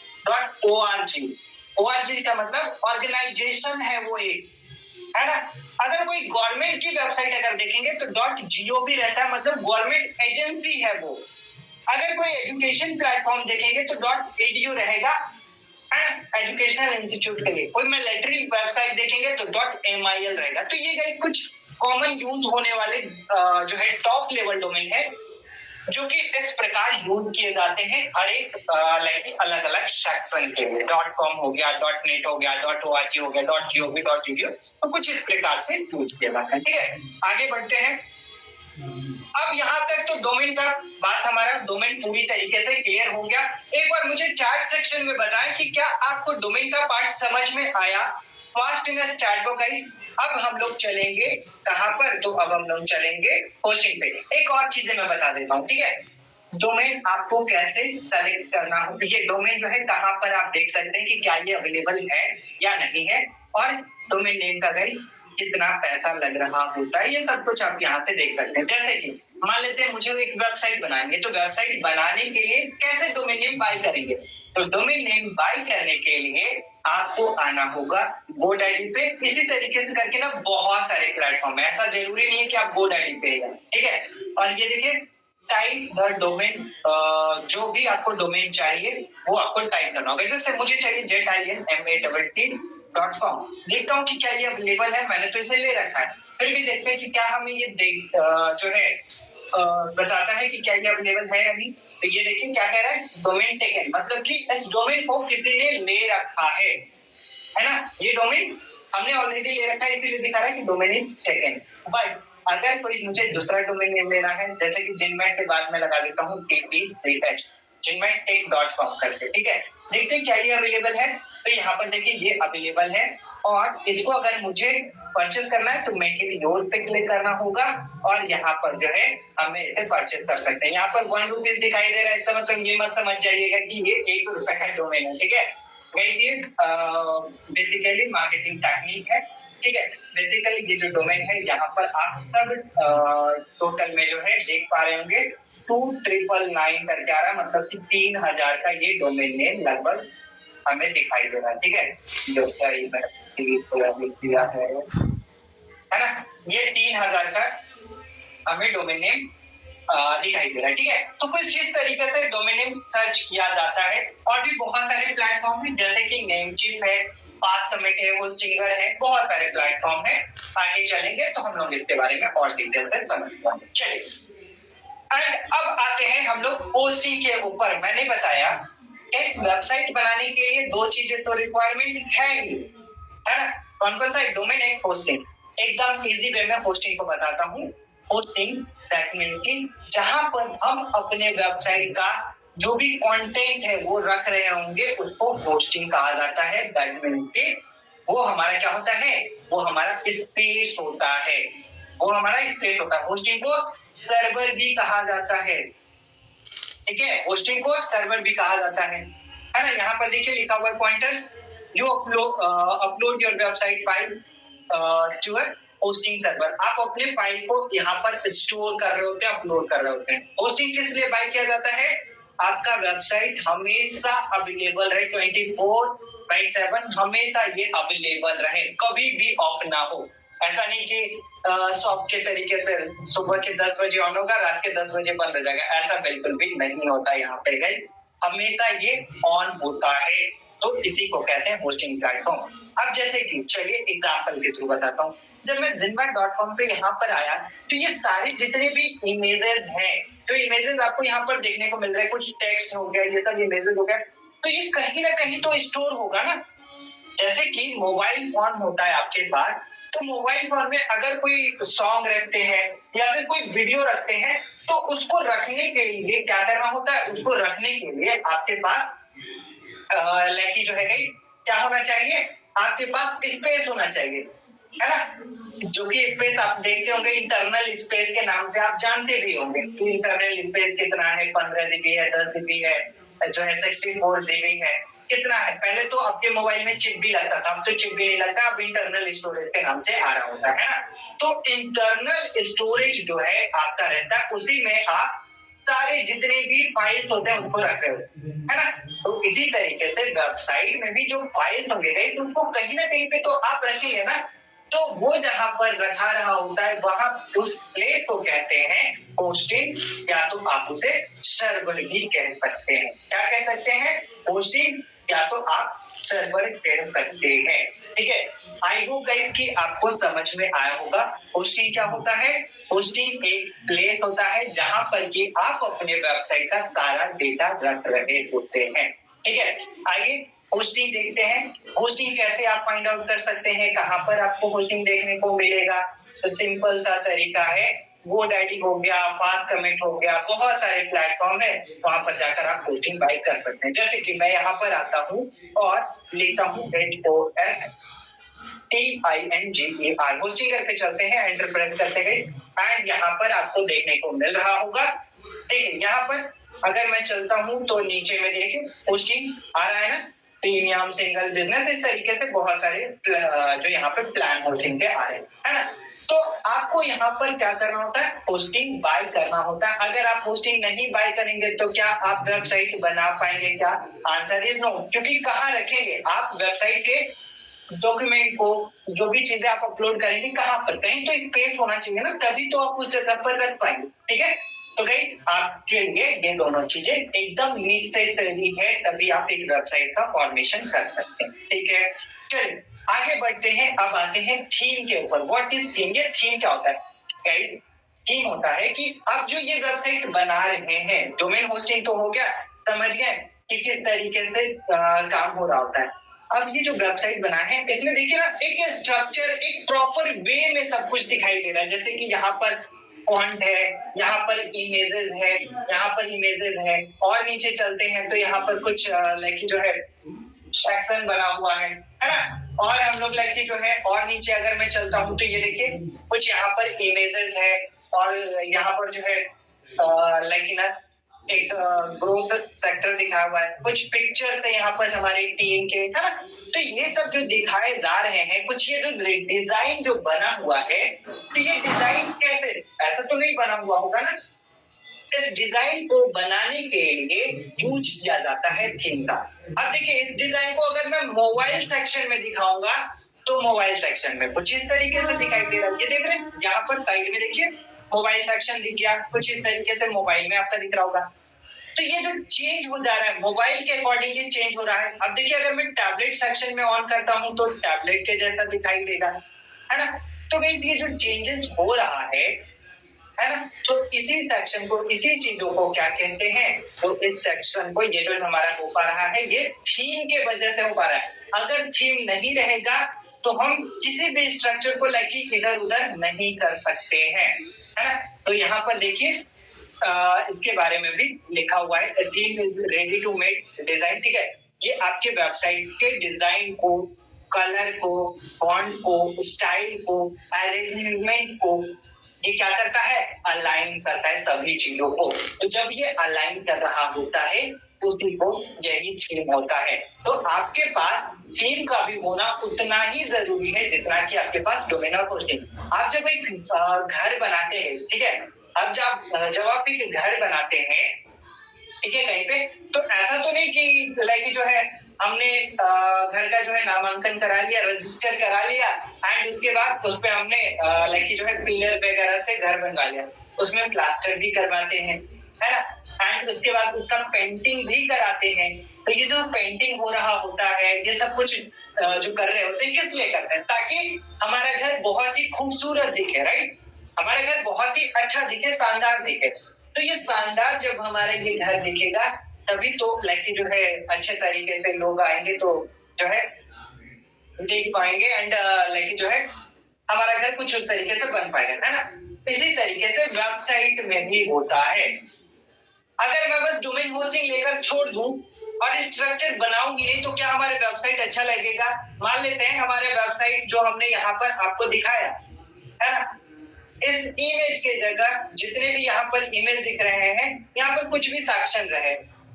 A: org का मतलब ऑर्गेनाइजेशन है वो एक, है ना। अगर कोई गवर्नमेंट की वेबसाइट अगर देखेंगे तो .gov रहता है, मतलब गवर्नमेंट एजेंसी है वो। अगर कोई एजुकेशन प्लेटफॉर्म देखेंगे तो .edu रहेगा, एजुकेशनल इंस्टीट्यूट के लिए। कोई मिलिट्री वेबसाइट देखेंगे तो .mil रहेगा। तो ये गाइस कुछ कॉमन यूज होने वाले जो है टॉप लेवल डोमेन है, जो कि इस प्रकार यूज किए जाते हैं हर एक लाइक अलग अलग सेक्शन के लिए। .com हो गया, .net हो गया, .org हो गया, .gov.edu, तो कुछ इस प्रकार से यूज किए जाते हैं, ठीक है। आगे बढ़ते हैं। अब यहाँ तक तो डोमेन का बात, हमारा डोमेन पूरी तरीके से क्लियर हो गया। एक बार मुझे चैट सेक्शन में बताएं कि क्या आपको डोमेन का पार्ट समझ में आया? फास्ट इन चैट को गाइस। अब हम लोग चलेंगे कहाँ पर? तो अब हम लोग चलेंगे होस्टिंग पे। एक और चीजें मैं बता देता हूँ, ठीक है। डोमेन आपको कैसे सेलेक्ट करना हो, ये डोमेन जो है कहाँ पर आप देख सकते हैं कि क्या ये अवेलेबल है या नहीं है, और डोमेन नेम का गाइस कितना पैसा लग रहा होता है, ये सब कुछ आप यहाँ से देख सकते हैं। जैसे कि मान लेते हैं मुझे एक वेबसाइट बनाएंगे, तो वेबसाइट बनाने के लिए कैसे डोमेन नेम बाय करेंगे, तो डोमेन नेम बाय करने के लिए आपको आना होगा GoDaddy पे। इसी तरीके से करके ना बहुत सारे प्लेटफॉर्म है, ऐसा जरूरी नहीं है कि आप GoDaddy पे है, ठीक है। और ये देखिए टाइप द डोमेन, जो भी आपको डोमेन चाहिए वो आपको टाइप करना होगा। जैसे मुझे चाहिए JETINMATT.com, देखता हूँ कि क्या ये अवेलेबल है, मैंने तो इसे ले रखा है। फिर भी देखते हैं कि क्या हमें ये जो है बताता है कि क्या ये अवेलेबल है या नहीं। तो ये देखिए क्या कह रहा है, डोमेन टेकन, मतलब कि इस डोमेन को किसी ने ले रखा है ना। ये डोमेन हमने ऑलरेडी ले रखा है, इसीलिए दिखा रहा है कि डोमेन इज टेकन। बट अगर कोई मुझे दूसरा डोमेन नेम लेना है, जैसे कि जिनमेट के बाद में लगा देता हूँ jinmet.tech.com करके, ठीक है। देखते हैं क्या ये अवेलेबल है, तो यहाँ पर देखिए ये अवेलेबल है। और इसको अगर मुझे परचेस करना है तो मेक इट योर्स पे क्लिक करना होगा और यहाँ पर जो है हमें इसे परचेस कर सकते हैं। यहाँ पर 1 रुपीज दिखाई दे रहा है, इसका मतलब ये मत समझ जाइएगा कि ये 1 रुपए का डोमेन है, ठीक है। वही बेसिकली मार्केटिंग टेक्निक है, ठीक है। बेसिकली ये जो डोमेन है यहाँ पर आप सब टोटल में जो है देख पा रहे होंगे 2999 करके आ रहा है, मतलब कि 3000 का ये डोमेन नेम लगभग हमें दिखाई दे रहा है, ठीक है। दूसरा ये मैंने दिया है ना, ये 3000 का हमें डोमेन नेम दिखाई दे रहा है, ठीक है। तो कुछ इस तरीके से डोमेन नेम सर्च किया जाता है। और भी बहुत सारे प्लेटफॉर्म है, जैसे कि नेमचीफ है, पासकमिट है, होस्टिंगर है, बहुत सारे प्लेटफॉर्म है। आगे चलेंगे तो हम लोग इसके बारे में और डिटेल से समझ पाएंगे। चलिए एंड अब आते हैं हम लोग होस्टिंग के ऊपर। मैंने बताया एक वेबसाइट बनाने के लिए 2 चीजें तो रिक्वायरमेंट है ही, है ना। कौन कौन सा, डोमेन एक होस्टिंग। एकदम इजी वे में होस्टिंग को बताता हूँ। होस्टिंग दैट मीन कि जहां पर हम अपने वेबसाइट का जो भी कंटेंट है वो रख रहे होंगे उसको होस्टिंग कहा जाता है। दैट मीन कि वो हमारा क्या होता है, वो हमारा स्पेस होता है, वो हमारा स्पेस होता है। होस्टिंग को सर्वर भी कहा जाता है, ठीक है। होस्टिंग को सर्वर भी कहा जाता है ना। यहाँ पर देखिए लिखा हुआ है pointers, you upload your website file to a hosting server. आप अपने फाइल को यहाँ पर स्टोर कर रहे होते हैं, अपलोड कर रहे होते हैं। होस्टिंग किस लिए बाय किया जाता है, आपका वेबसाइट हमेशा अवेलेबल रहे, 24/7 हमेशा ये अवेलेबल रहे, कभी भी ऑफ ना हो। ऐसा नहीं कि शॉप के तरीके से सुबह के 10 बजे ऑन होगा, रात के 10 बजे बंद हो जाएगा, ऐसा बिल्कुल भी नहीं होता। यहाँ पे गई हमेशा ये ऑन होता है, तो इसी को कहते हैं होस्टिंग प्लेटफॉर्म। अब जैसे कि चलिए एग्जांपल के थ्रू बताता हूँ। जब मैं jinmet.com पे यहाँ पर आया तो ये सारे जितने भी इमेजेस हैं, तो इमेजेस आपको यहाँ पर देखने को मिल रहे हैं, कुछ टेक्स्ट हो गया, ये सब इमेजेस हो गया, तो ये कहीं ना कहीं तो स्टोर होगा ना। जैसे कि मोबाइल फोन होता है आपके पास, तो मोबाइल फोन में अगर कोई सॉन्ग रखते हैं या फिर कोई वीडियो रखते हैं, तो उसको रखने के लिए क्या करना होता है, उसको रखने के लिए आपके पास लाइक जो है क्या होना चाहिए, आपके पास स्पेस होना चाहिए, है ना। जो कि स्पेस आप देखते होंगे इंटरनल स्पेस के नाम से, आप जानते भी होंगे कि इंटरनल स्पेस कितना है, 15 GB है, 10 GB है, जो है 64 GB है, कितना है। पहले तो आपके मोबाइल में चिप भी लगता था, अब तो चिप भी नहीं लगता, अब इंटरनल स्टोरेज के नाम से आ रहा होता है ना। तो इंटरनल स्टोरेज जो है आपका रहता है, उसी में आप सारे जितने भी फाइल्स होते हैं उनको रख रहे हो, है ना। तो इसी तरीके से वेबसाइट में भी जो फाइल्स होंगे तो उसको कहीं ना कहीं पे तो आप रखेंगे ना, तो वो जहां पर रखा रहा होता है वहां उस प्लेस को कहते हैं होस्टिंग, या तो आप उसे सर्वर भी कह सकते हैं। क्या कह सकते हैं, होस्टिंग, या तो आप सर्वर कह सकते हैं, ठीक है। आई होप गाइस कि आपको समझ में आया होगा होस्टिंग क्या होता है। होस्टिंग एक प्लेस होता है जहां पर कि आप अपने वेबसाइट का सारा डेटा रख रहे होते हैं, ठीक है। आइए होस्टिंग देखते हैं। होस्टिंग कैसे आप फाइंड आउट कर सकते हैं, कहां पर आपको होस्टिंग देखने को मिलेगा। तो सिंपल सा तरीका है, GoDaddy हो गया, पासकमिट हो गया, बहुत सारे प्लेटफॉर्म है, वहां पर जाकर आप होस्टिंग बाय कर सकते हैं। जैसे कि मैं यहाँ पर आता हूँ और लिखता हूँ HOSTINGER, होस्टिंगर पे चलते हैं, एंटर प्रेस करते गए एंड यहाँ पर आपको देखने को मिल रहा होगा, ठीक है। यहाँ पर अगर मैं चलता हूँ तो नीचे में देखिए होस्टिंग आ रहा है ना, प्रीमियम, सिंगल बिजनेस, इस तरीके से बहुत सारे जो यहाँ पे प्लान होस्टिंग के आ रहे हैं, है ना। तो आपको यहाँ पर क्या करना होता है, होस्टिंग बाय करना होता है। अगर आप होस्टिंग नहीं बाय करेंगे तो क्या आप वेबसाइट बना पाएंगे क्या? Answer is no. क्योंकि कहाँ रखेंगे आप वेबसाइट के डॉक्यूमेंट को, जो भी चीजें आप अपलोड करेंगे कहाँ पर? कहीं तो स्पेस होना चाहिए ना, तभी तो आप उस जगह पर रख पाएंगे। ठीक है, तो गाइस आपके लिए ये दोनों चीजें एकदम नेसेसरी है, तभी आप एक वेबसाइट का फॉर्मेशन कर सकते हैं। ठीक है, चलिए आगे बढ़ते हैं। अब आते हैं थीम के ऊपर। What is theme? ये थीम क्या होता है गाइस? थीम होता है कि आप जो ये वेबसाइट बना रहे हैं, डोमेन होस्टिंग तो हो गया, समझ गए कि किस तरीके से काम हो रहा होता है। अब ये जो वेबसाइट बना है, इसमें देखिए ना एक स्ट्रक्चर, एक प्रॉपर वे में सब कुछ दिखाई दे रहा है। जैसे कि यहाँ पर फॉन्ट है, यहाँ पर इमेजेस है, यहाँ पर इमेजेस है, और नीचे चलते हैं तो यहाँ पर कुछ लाइक जो है सेक्शन बना हुआ है ना। और हम लोग लाइक जो है, और नीचे अगर मैं चलता हूँ तो ये देखिए कुछ यहाँ पर इमेजेस है, और यहाँ पर जो है लाइक ना एक ग्रोथ सेक्टर दिखा हुआ है, कुछ पिक्चर्स है यहाँ पर हमारी टीम के, है ना। तो ये सब जो दिखाए जा रहे हैं, कुछ ये जो डिजाइन जो बना हुआ है, तो ये डिजाइन कैसे, ऐसा तो नहीं बना हुआ होगा ना। इस डिजाइन को बनाने के लिए यूज किया जाता है थीम का। अब देखिए इस डिजाइन को अगर मैं मोबाइल सेक्शन में दिखाऊंगा तो मोबाइल सेक्शन में कुछ इस तरीके से दिखाई दे रहा है। ये देख रहे हैं यहाँ पर साइड में, देखिए मोबाइल सेक्शन दिख गया, कुछ इस तरीके से मोबाइल में आपका दिख रहा होगा। तो ये जो चेंज हो जा रहा है, मोबाइल के अकॉर्डिंग ये चेंज हो रहा है। अब देखिए अगर मैं टैबलेट सेक्शन में ऑन करता हूँ तो टैबलेट के जैसा दिखाई देगा, है ना। तो गाइस ये जो चेंजेस हो रहा है ना, तो इसी सेक्शन को, इसी चीजों को क्या कहते हैं, तो इस सेक्शन को, ये जो हमारा हो पा रहा है, ये थीम के वजह से हो पा रहा है। अगर थीम नहीं रहेगा तो हम किसी भी स्ट्रक्चर को लाइक इधर उधर नहीं कर सकते हैं, है ना। तो यहाँ पर देखिए इसके बारे में भी लिखा हुआ है, theme is ready to make design. ठीक है, ये आपके वेबसाइट के डिजाइन को, कलर को, फॉन्ट को, स्टाइल को, अरेंजमेंट को, ये क्या करता है, अलाइन करता है सभी चीजों को। तो जब ये अलाइन कर रहा होता है उसी को यही थीम होता है। तो आपके पास थीम का भी होना उतना ही जरूरी है जितना कि आपके पास डोमेन और होस्टिंग। आप जब एक घर बनाते हैं, ठीक है, अब जब आप एक घर बनाते हैं, ठीक है, कहीं पे, तो ऐसा तो नहीं कि लाइक जो है हमने घर का जो है नामांकन करा लिया, रजिस्टर करा लिया, एंड उसके बाद उस पे हमने लाइक जो है पिलर वगैरह से घर बनवा लिया, उसमें प्लास्टर भी करवाते हैं, है ना, एंड उसके बाद उसका पेंटिंग भी कराते हैं। तो ये जो पेंटिंग हो रहा होता है, ये सब कुछ जो कर रहे होते हैं, किस लिए करते हैं, ताकि हमारा घर बहुत ही खूबसूरत दिखे, राइट, हमारा घर बहुत ही अच्छा दिखे, शानदार दिखे। तो ये शानदार जब हमारे ये घर दिखेगा तभी तो लाइक जो है अच्छे तरीके से लोग आएंगे, तो जो है देख पाएंगे, एंड लाइक जो है हमारा घर कुछ उस तरीके से बन पाएगा, है ना। इसी तरीके से वेबसाइट में भी होता है। अगर मैं बस डोमेन होस्टिंग लेकर छोड़ दूं और स्ट्रक्चर बनाऊंगी नहीं तो क्या हमारे वेबसाइट अच्छा लगेगा? मान लेते हैं हमारे वेबसाइट जो हमने यहाँ पर आपको दिखाया, है ना, इस इमेज के जगह जितने भी यहाँ पर इमेज दिख रहे हैं, यहाँ पर कुछ भी सेक्शन रहे,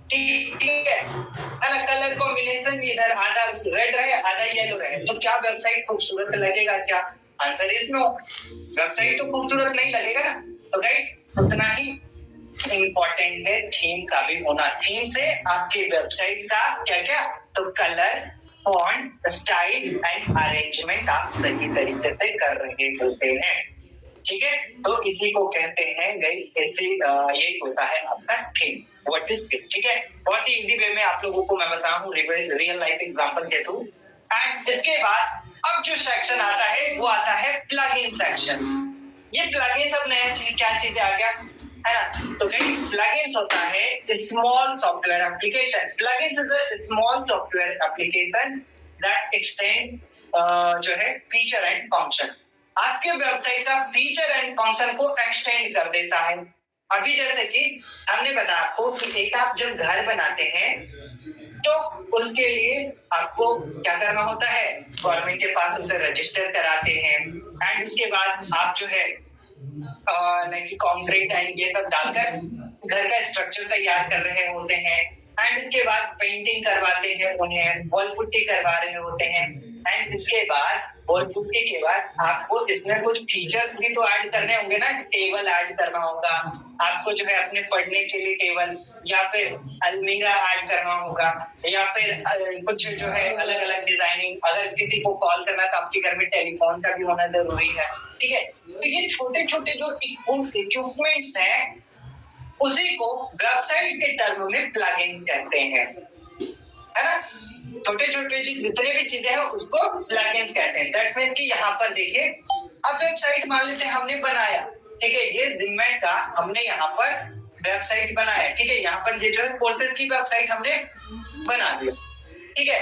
A: ठीक है ना, कलर कॉम्बिनेशन इधर आधा रेड रहे, आधा येलो रहे, तो क्या वेबसाइट खूबसूरत लगेगा क्या? आंसर इज नो, वेबसाइट तो खूबसूरत नहीं लगेगा ना। तो गाइस उतना ही इम्पोर्टेंट है थीम का भी होना। थीम से आपकी वेबसाइट का क्या क्या, तो colour, font, style and arrangement आप सही तरीके से कर रहे होते हैं, ठीक है। तो इसी को कहते हैं गाइस, यही होता है आपका थीम। What is theme? ठीक है, बहुत ही इजी वे में आप लोगों को मैं बता रहा हूँ रियल लाइफ एग्जांपल के थ्रू। एंड इसके बाद अब जो सेक्शन आता है वो आता है प्लगइन सेक्शन। ये प्लगइन अब नया चीज, क्या चीज आ गया, है ना। तो कहीं प्लगइन्स होता है small software application. Plugins is a small software application that extend जो है फीचर एंड फंक्शन, आपके वेबसाइट का फीचर एंड फंक्शन को एक्सटेंड कर देता है। अभी जैसे कि हमने बताया आपको कि एक आप जब घर बनाते हैं तो उसके लिए आपको क्या करना होता है, गवर्नमेंट के पास उसे रजिस्टर कराते हैं, एंड उसके बाद आप जो है लाइक कंक्रीट एंड ये सब डालकर घर का स्ट्रक्चर तैयार कर रहे होते हैं, एंड इसके बाद पेंटिंग करवाते हैं उन्हें, वॉल पुट्टी करवा रहे होते हैं। एंड इसके बाद वॉल पुट्टी के बाद आपको इसमें कुछ फीचर्स भी तो ऐड करने होंगे ना, टेबल ऐड करना होगा आपको, जो है अपने पढ़ने के लिए टेबल, या फिर अलमीरा ऐड करना होगा, या फिर कुछ जो है अलग अलग डिजाइनिंग, अगर किसी को कॉल करना तो आपके घर में टेलीफोन का भी होना जरूरी है, ठीक है। तो ये छोटे छोटे जो इक्विपमेंट्स हैं उसी को वेबसाइट के टर्म में प्लगइन्स कहते हैं, है ना। छोटे छोटे जितने भी चीजें हैं उसको प्लगइन्स कहते हैं। दैट मींस कि यहाँ पर देखिए, अब वेबसाइट मान लेते हैं हमने बनाया, ठीक है, ये जिनमें का हमने यहाँ पर वेबसाइट बनाया, ठीक है, यहाँ पर ये जो है कोर्सेज की वेबसाइट हमने बना दी, ठीक है,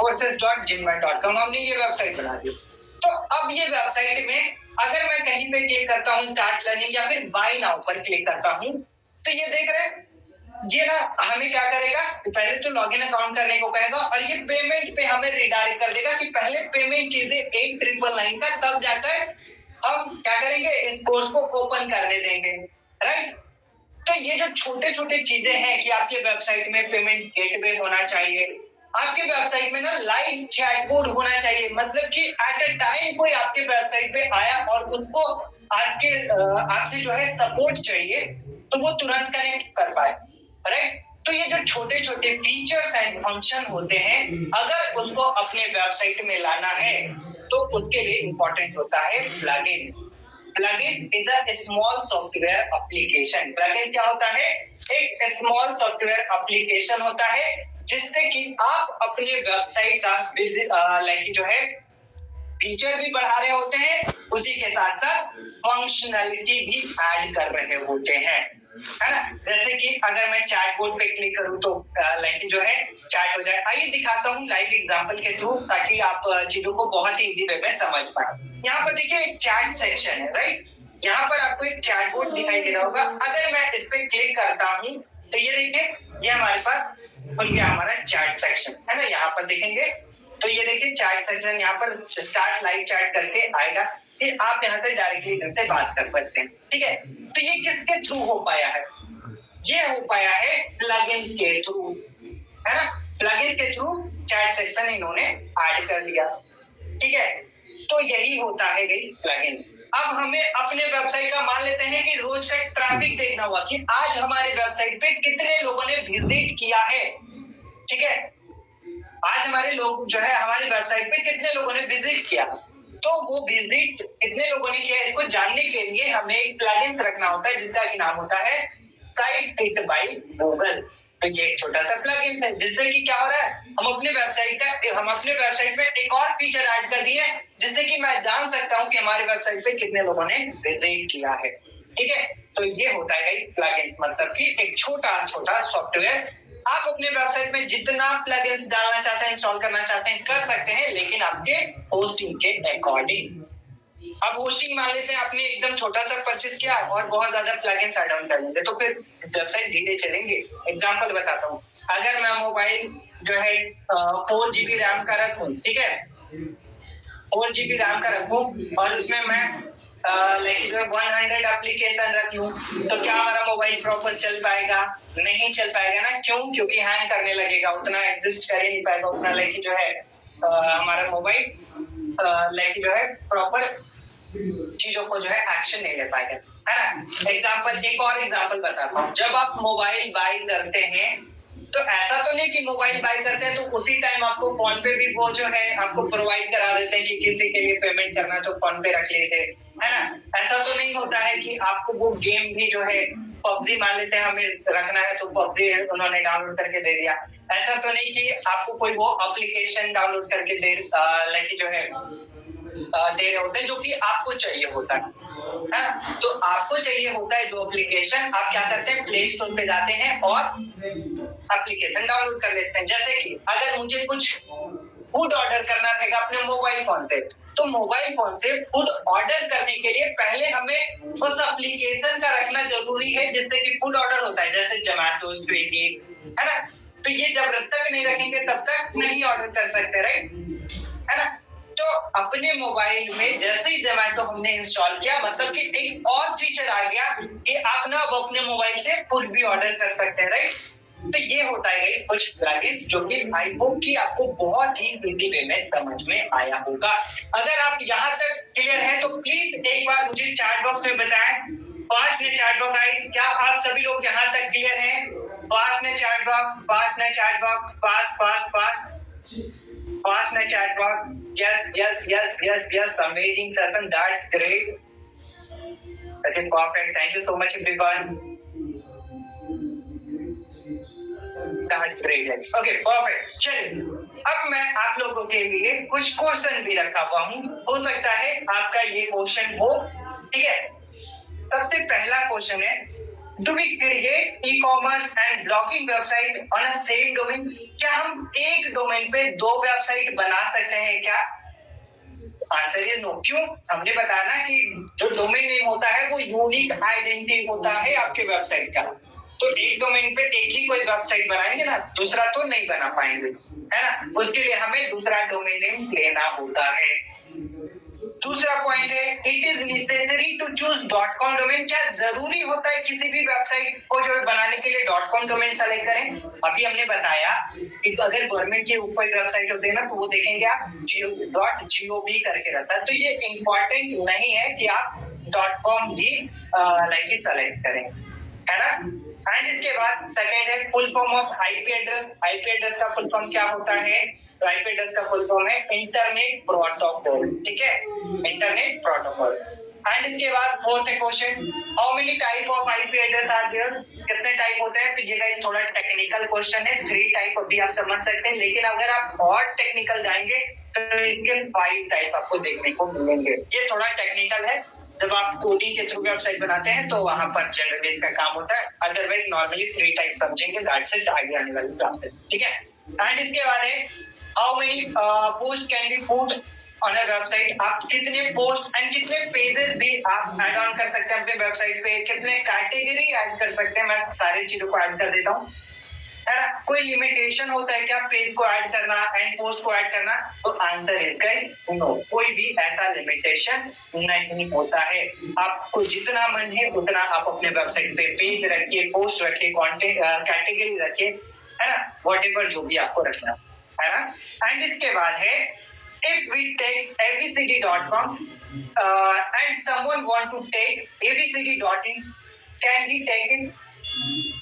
A: courses.jinmat.com हमने ये वेबसाइट बना दी। तो अब ये वेबसाइट में अगर मैं कहीं पे क्लिक करता हूँ स्टार्ट लर्निंग या फिर बाय नाउ पर क्लिक करता हूँ, तो ये देख रहे हैं, ये ना हमें क्या करेगा, पहले तो लॉगिन अकाउंट करने को कहेगा और ये पेमेंट पे हमें रिडायरेक्ट कर देगा कि पहले पेमेंट कीजिए 8,999 का, तब जाकर हम क्या करेंगे, इस कोर्स को ओपन करने देंगे, राइट। तो ये जो छोटे छोटे चीजें हैं कि आपके वेबसाइट में पेमेंट गेटवे होना चाहिए, आपके वेबसाइट में ना लाइव चैटबॉट होना चाहिए, मतलब कि एट अ टाइम कोई आपके वेबसाइट पे आया और उसको आपसे जो है सपोर्ट चाहिए तो वो तुरंत कनेक्ट कर पाए, राइट। तो ये जो छोटे छोटे फीचर्स एंड फंक्शन होते हैं, अगर उनको अपने वेबसाइट में लाना है तो उसके लिए इंपॉर्टेंट होता है plugin. Plugin is a small software application. Plugin क्या होता है, एक स्मॉल सॉफ्टवेयर एप्लीकेशन होता है जिससे कि आप अपने वेबसाइट का लाइक जो है फीचर भी बढ़ा रहे होते हैं, उसी के साथ साथ फंक्शनैलिटी भी ऐड कर रहे होते हैं, है ना। जैसे कि अगर मैं चैटबॉट पे क्लिक करूं तो लाइक जो है चैट हो जाए। आइए दिखाता हूं लाइव एग्जांपल के थ्रू, ताकि आप चीजों को बहुत ही इजी वे में समझ पाए। यहाँ पर देखिए एक चैट सेक्शन है, राइट। यहाँ पर आपको एक चैटबॉट दिखाई दे रहा होगा। अगर मैं इस पे क्लिक करता हूँ तो ये देखिए, ये हमारे पास और ये हमारा चैट सेक्शन है ना। यहाँ पर देखेंगे तो ये देखिए चैट सेक्शन, यहाँ पर स्टार्ट लाइव चैट करके आएगा, फिर आप यहाँ से डायरेक्टली इनसे बात कर सकते हैं, ठीक है। तो ये किसके थ्रू हो पाया है, ये हो पाया है प्लगइन्स के थ्रू, है ना। प्लगइन के थ्रू चैट सेक्शन इन्होंने ऐड कर लिया, ठीक है। तो यही होता है गाइस प्लगइन। अब हमें अपने वेबसाइट का मान लेते हैं कि रोज का ट्रैफिक देखना हुआ कि आज हमारे वेबसाइट पे कितने लोगों ने विजिट किया है, ठीक है। आज हमारे लोग जो है हमारी वेबसाइट पे कितने लोगों ने विजिट किया, तो वो विजिट कितने लोगों ने किया इसको जानने के लिए हमें एक प्लगइन रखना होता है जिसका कि नाम होता है साइट बाय गूगल। तो ये एक छोटा सा प्लगइन है जिससे कि क्या हो रहा है, हम अपने वेबसाइट में एक और फीचर ऐड कर दिए जिससे कि मैं जान सकता हूँ कि हमारे वेबसाइट पे कितने लोगों ने विजिट किया है, ठीक है। तो ये होता है प्लगइन, मतलब कि एक छोटा छोटा सॉफ्टवेयर। आप अपने वेबसाइट में जितना प्लगइन्स डालना चाहते हैं, इंस्टॉल करना चाहते हैं कर सकते हैं, लेकिन आपके होस्टिंग के अकॉर्डिंग। अब होस्टिंग मान लेते हैं आपने एकदम छोटा सा परचेज किया और बहुत ज्यादा प्लगइन्स ऐड ऑन कर लेंगे तो फिर वेबसाइट धीरे चलेंगे। एग्जांपल बताता हूँ, अगर मैं मोबाइल जो है 4 GB रैम का रखूं, ठीक है, 4 GB रैम का रखूं और उसमें मैं लाइक 100 एप्लीकेशन रख लूं, तो क्या हमारा मोबाइल प्रॉपर चल पाएगा? नहीं चल पाएगा ना। क्यों? क्योंकि हैंग करने लगेगा, उतना एग्जिस्ट कर ही नहीं पाएगा, उतना लाइक जो है हमारा मोबाइल लाइक जो है प्रॉपर चीजों को जो है एक्शन नहीं ले पाएगा, है ना। एक और एग्जांपल बताता हूँ, जब आप मोबाइल बाय करते हैं तो ऐसा तो नहीं कि मोबाइल बाय करते हैं तो उसी टाइम आपको फोन पे भी वो जो है आपको प्रोवाइड करा देते हैं कि किसी के लिए पेमेंट करना तो फोन पे रख लेते, है ना। ऐसा तो नहीं होता है कि आपको वो गेम भी जो है पबजी मान लेते हैं हमें रखना है तो पबजी उन्होंने डाउनलोड करके दे दिया। ऐसा तो नहीं कि आपको कोई वो एप्लीकेशन डाउनलोड करके दे लाइक जो है दे रहे होते हैं जो कि आपको चाहिए होता है ना। तो आपको चाहिए होता है जो एप्लीकेशन, आप क्या करते हैं प्ले स्टोर पे जाते हैं और एप्लीकेशन डाउनलोड कर लेते हैं। जैसे कि अगर मुझे कुछ फूड ऑर्डर करना था अपने मोबाइल फोन से, तो मोबाइल फोन से फूड ऑर्डर करने के लिए पहले हमें उस एप्लीकेशन का रखना जरूरी है जिससे कि फूड ऑर्डर होता है, जैसे जोमैटो, स्विगी, है ना। तो ये जब तक नहीं रखेंगे तब तक नहीं ऑर्डर कर सकते, राइट, है ना। तो अपने मोबाइल में जैसे ही जोमैटो हमने इंस्टॉल किया, मतलब कि एक और फीचर आ गया कि आप ना अब अपने मोबाइल से फूड भी ऑर्डर कर सकते हैं, राइट। तो ये होता है गाइस कुछ प्लगइन्स जो कि आई होप कि आपको बहुत ही इजी वे में समझ में आया होगा। अगर आप यहाँ तक क्लियर है तो प्लीज एक बार मुझे चैट बॉक्स में बताएं। पास ने चैट बॉक्स गाइस, क्या आप सभी लोग यहाँ तक क्लियर हैं? पास ने चैट बॉक्स, पास ने चैट बॉक्स, पास पास पास पास ने chat box. Yes yes yes yes yes, amazing Susan, that's great, that is perfect, thank you so much everyone. That's great. Okay, perfect. चलिए अब मैं आप लोगों के लिए कुछ क्वेश्चन भी रखा हुआ हूँ, हो सकता है आपका ये क्वेश्चन हो, ठीक है। सबसे पहला क्वेश्चन है, do we create e commerce and blogging website on a same domain? क्या हम एक डोमेन पे दो वेबसाइट बना सकते हैं क्या? Answer is no. क्यों? हमने बताया ना कि जो डोमेन नेम होता है वो यूनिक आइडेंटिटी होता है आपके वेबसाइट का। तो एक डोमेन पे एक ही कोई वेबसाइट बनाएंगे ना, दूसरा तो नहीं बना पाएंगे, है ना। उसके लिए हमें दूसरा डोमेन नेम लेना होता है। दूसरा पॉइंट है, it is necessary to choose .com domain? क्या जरूरी होता है किसी भी वेबसाइट को जो बनाने के लिए .com डोमेन सेलेक्ट करें? अभी हमने बताया कि अगर गवर्नमेंट के ऊपर वेबसाइट होते हैं ना तो वो देखेंगे आप .gov करके रहता है, तो ये इंपॉर्टेंट नहीं है कि आप .com भी लाइक सेलेक्ट करें, है ना। एंड इसके बाद सेकेंड है full form of IP address. IP address का फुल फॉर्म क्या होता है? तो आईपी एड्रेस का फुल फॉर्म है इंटरनेट प्रोटोकॉल, ठीक है, इंटरनेट प्रोटोकॉल। एंड इसके बाद fourth question, how many type of IP address are there? कितने टाइप होते हैं? तो ये गाइस थोड़ा टेक्निकल क्वेश्चन है, 3 टाइप अभी आप समझ सकते हैं, लेकिन अगर आप और टेक्निकल जाएंगे तो इसके 5 टाइप आपको देखने को मिलेंगे। ये थोड़ा टेक्निकल है, जब आप कोडिंग के थ्रू वेबसाइट बनाते हैं तो वहां पर जनरली इसका काम होता है, अदरवाइज नॉर्मली 3 टाइप समझेंगे, दैट्स इट, आगे आने वाली क्लासेस, ठीक है। एंड इसके बाद है, how many post can be put on a website? आप कितने पोस्ट एंड कितने पेजेस भी आप ऐड ऑन कर सकते हैं अपने वेबसाइट पे, कितने कैटेगरी ऐड कर सकते हैं? मैं सारी चीजों को ऐड कर देता हूँ, है ना। कोई लिमिटेशन होता है क्या पेज को ऐड करना एंड पोस्ट को ऐड करना? तो आंसर इज नो, कोई भी ऐसा लिमिटेशन नहीं होता है। आपको जितना मन है उतना आप अपने वेबसाइट पे पेज रखिए, पोस्ट रखिए, कंटेंट कैटेगरी रखिए, है ना, व्हाटएवर जो भी आपको रखना है ना। एंड इसके बाद है, if we take abcd.com and someone want to take abcd.in, can he take it?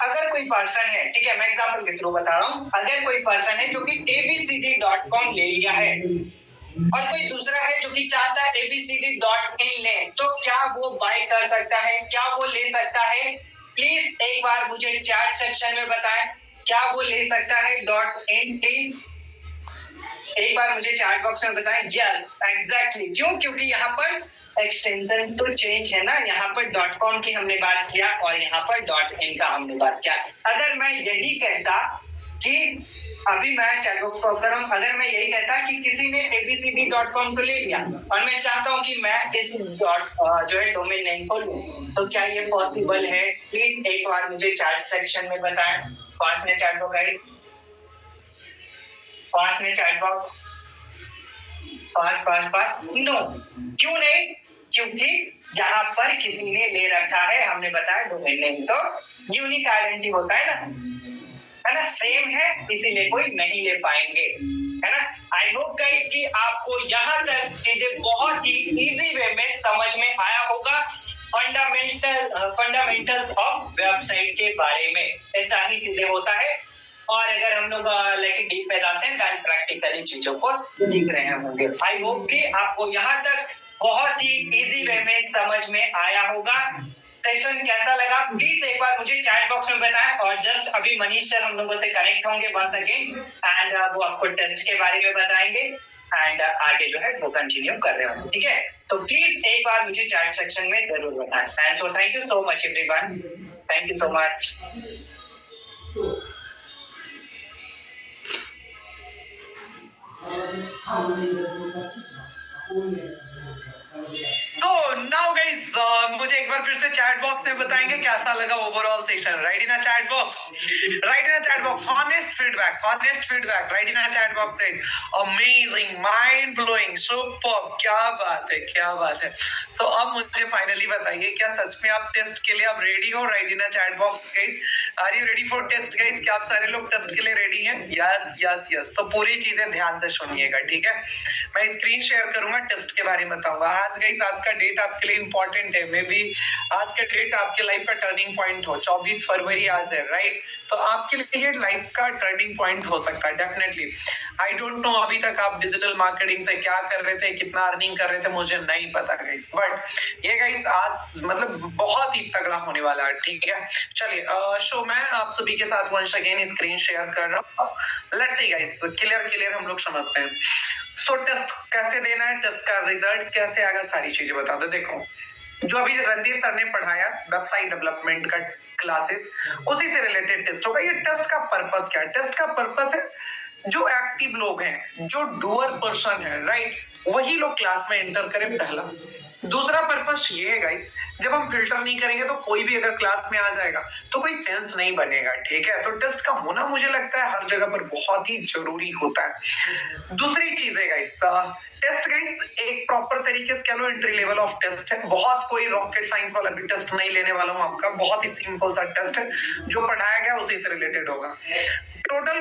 A: अगर कोई पर्सन है, ठीक है, मैं एग्जांपल के थ्रू बता रहा हूँ, अगर कोई पर्सन है जो कि abcd.com ले लिया है और कोई दूसरा है जो कि चाहता है abcd.in ले, तो क्या वो बाय कर सकता है? क्या वो ले सकता है? प्लीज एक बार मुझे चैट सेक्शन में बताएं, क्या वो ले सकता है .in? प्लीज एक बार मुझे चैट बॉक्स में बताएं। यस एग्जैक्टली, क्यों? क्योंकि यहाँ पर एक्सटेंशन तो चेंज है ना, यहाँ पर .com की हमने बात किया और यहाँ पर .in का हमने बात किया। अगर मैं यही कहता कि अभी मैं चैट बॉक्स को कर रहा हूँ, अगर मैं यही कहता कि किसी ने abcd.com को ले लिया और मैं चाहता हूँ कि मैं इस जो है डोमेन नेम को लूं, तो क्या ये पॉसिबल है? प्लीज एक बार मुझे चैट सेक्शन में बताएं। पांच में चैट बॉक्स है, पांच में चैट बॉक्स, पांच नो। क्यों नहीं? क्योंकि यहाँ पर किसी ने ले रखा है, हमने बताया डोमेन नेम तो यूनिक आइडेंटिटी होता है ना, सेम है, इसीलिए कोई नहीं ले पाएंगे, है ना। आई होप गाइस कि आपको यहाँ तक चीजें बहुत ही इजी वे में समझ में आया होगा, फंडामेंटल्स ऑफ वेबसाइट के बारे में इतना ही चीजें होता है। और अगर हम लोग लाइक डीप में जाते हैं तो प्रैक्टिकली चीजों को सीख रहे होंगे। आई होप कि आपको यहाँ तक बहुत ही इजी वे में समझ में आया होगा। सेशन कैसा लगा प्लीज एक बार मुझे चैट बॉक्स में बताएं, और जस्ट अभी मनीष सर हम लोगों से कनेक्ट होंगे वंस अगेन एंड वो आपको टेस्ट के बारे में बताएंगे एंड आगे जो है वो कंटिन्यू कर रहे होंगे, ठीक है। तो प्लीज एक बार मुझे चैट सेक्शन में जरूर बताएं। And so thank you so much everyone, thank you so much. तो
B: नाउ गाइस मुझे एक बार फिर से चैट बॉक्स में बताएंगे कैसा लगा overall session. Right in a chat box honest feedback right in a chat box. Guys amazing, mind blowing, super, क्या बात है. सो अब मुझे फाइनली बताइए क्या सच में आप टेस्ट के लिए आप रेडी हो? Right in a chat box. Guys are you ready for test? Guys क्या आप सारे लोग टेस्ट के लिए रेडी हैं? यस. तो पूरी चीजें ध्यान से सुनिएगा, ठीक है. मैं स्क्रीन शेयर करूंगा, टेस्ट के बारे में बताऊंगा. आज का डेट आपके लिए इंपॉर्टेंट है. मे बी आज का डेट आपके लाइफ का टर्निंग पॉइंट हो. 24 फरवरी आज है, राइट. तो आपके लिए ये लाइफ का टर्निंग पॉइंट हो सकता है डेफिनेटली. आई डोंट नो अभी तक आप डिजिटल मार्केटिंग से क्या कर रहे थे, कितना अर्निंग कर रहे थे, मुझे नहीं पता गाइस. बट ये गाइस आज मतलब बहुत ही तगड़ा होने वाला है, ठीक है. चलिए शो मैं आप सभी के साथ वंस अगेन स्क्रीन शेयर कर रहा हूँ. लेट्स सी गाइस, क्लियर हम लोग समझते हैं. सो टेस्ट कैसे देना है, टेस्ट का रिजल्ट कैसे आएगा, सारी चीजें बता दो. देखो जो अभी रणधीर सर ने पढ़ाया वेबसाइट डेवलपमेंट का क्लासेस, उसी से रिलेटेड टेस्ट होगा. ये टेस्ट का पर्पस क्या है? टेस्ट का पर्पस है जो एक्टिव लोग हैं, जो डूअर पर्सन है, राइट, वही लोग क्लास में एंटर करें, पहला. दूसरा पर्पस ये है गाइस, जब हम फिल्टर नहीं करेंगे तो कोई भी अगर क्लास में आ जाएगा तो कोई सेंस नहीं बनेगा, ठीक है. तो टेस्ट का होना मुझे लगता है हर जगह पर बहुत ही जरूरी होता है. दूसरी चीज है गाइस, टेस्ट गाइस एक प्रॉपर तरीके से कह लो एंट्री लेवल ऑफ टेस्ट है. बहुत कोई रॉकेट साइंस वाला भी टेस्ट नहीं लेने वाला हूं आपका. बहुत ही सिंपल सा टेस्ट है, जो पढ़ाया गया उसी से रिलेटेड होगा. टोटल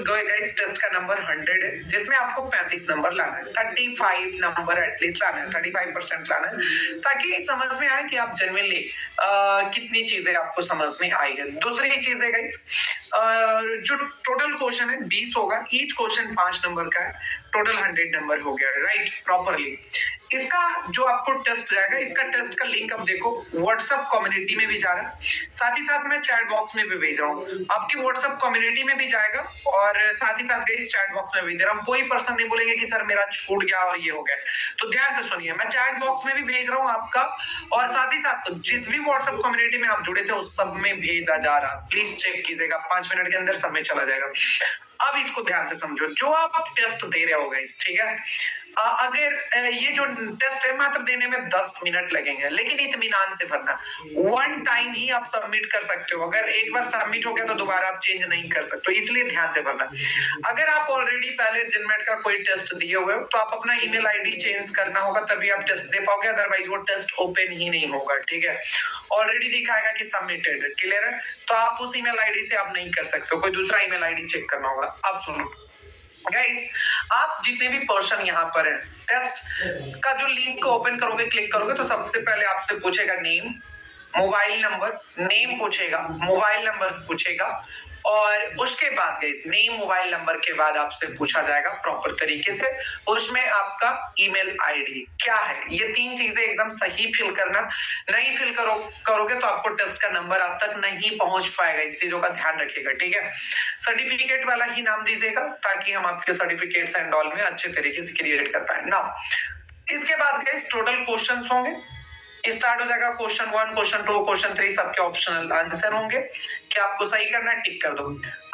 B: गाइस टेस्ट का नंबर 100 है, जिसमें आपको 35 नंबर लाना है. 35 नंबर एटलीस्ट लाना है, 35% लाना है, ताकि समझ में आए कि आप जेन्युइनली कितनी चीजें आपको समझ में आएगी. दूसरी चीज है गाइस, जो टोटल क्वेश्चन है 20 होगा. ईच क्वेश्चन 5 नंबर का है. टोटल 100 नंबर हो गया, राइट, प्रॉपरली. इसका जो आपको टेस्ट जाएगा, इसका टेस्ट का लिंक अब देखो व्हाट्सएप कम्युनिटी में भी जा रहा है, साथ ही साथ मैं चैट बॉक्स में भी भेज रहा हूँ. आपकी व्हाट्सएप कम्युनिटी में भी जाएगा और साथ ही साथ गई चैट बॉक्स में भी दे रहा हूँ. कोई पर्सन नहीं बोलेंगे कि सर मेरा छूट गया और ये हो गया. तो ध्यान से सुनिए, मैं चैट बॉक्स में भी भेज रहा हूँ आपका, और साथ ही साथ जिस भी व्हाट्सएप कम्युनिटी में आप जुड़े थे उस सब में भेजा जा रहा. प्लीज चेक कीजिएगा, 5 मिनट के अंदर सब में चला जाएगा. अब इसको ध्यान से समझो, जो आप टेस्ट दे रहे हो गाइस, ठीक है. अगर ये जो टेस्ट है मात्र देने में 10 मिनट लगेंगे, लेकिन इत्मीनान से भरना. वन टाइम ही आप सबमिट कर सकते हो. अगर एक बार सबमिट हो गया तो दोबारा आप चेंज नहीं कर सकते, इसलिए ध्यान से भरना. अगर आप ऑलरेडी पहले जिनमेट का कोई टेस्ट दिए हुए हो तो आप अपना ईमेल आईडी चेंज करना होगा, तभी आप टेस्ट दे पाओगे. अदरवाइज वो टेस्ट ओपन ही नहीं होगा, ठीक है. ऑलरेडी दिखाएगा कि सबमिटेड, क्लियर है. तो आप उस ईमेल आईडी से आप नहीं कर सकते हो, कोई दूसरा ईमेल आईडी चेक करना होगा. अब सुनो गाइस, आप जितने भी पर्सन यहाँ पर हैं, टेस्ट का जो लिंक को ओपन करोगे, क्लिक करोगे, तो सबसे पहले आपसे पूछेगा नेम, मोबाइल नंबर. नेम पूछेगा, मोबाइल नंबर पूछेगा, और उसके बाद गाइस नेम मोबाइल नंबर के बाद आपसे पूछा जाएगा प्रॉपर तरीके से उसमें आपका ईमेल आईडी क्या है. ये 3 चीजें एकदम सही फिल करना. नहीं फिल करोगे तो आपको टेस्ट का नंबर आप तक नहीं पहुंच पाएगा. इस चीजों का ध्यान रखिएगा, ठीक है. सर्टिफिकेट वाला ही नाम दीजिएगा ताकि हम आपके सर्टिफिकेट्स एंड ऑल में अच्छे तरीके से क्रिएट कर पाए. नाउ इसके बाद गाइस टोटल क्वेश्चंस होंगे. स्टार्ट हो जाएगा क्वेश्चन 1, क्वेश्चन 2, क्वेश्चन 3, सबके ऑप्शनल आंसर होंगे. क्या आपको सही करना है, टिक कर दो.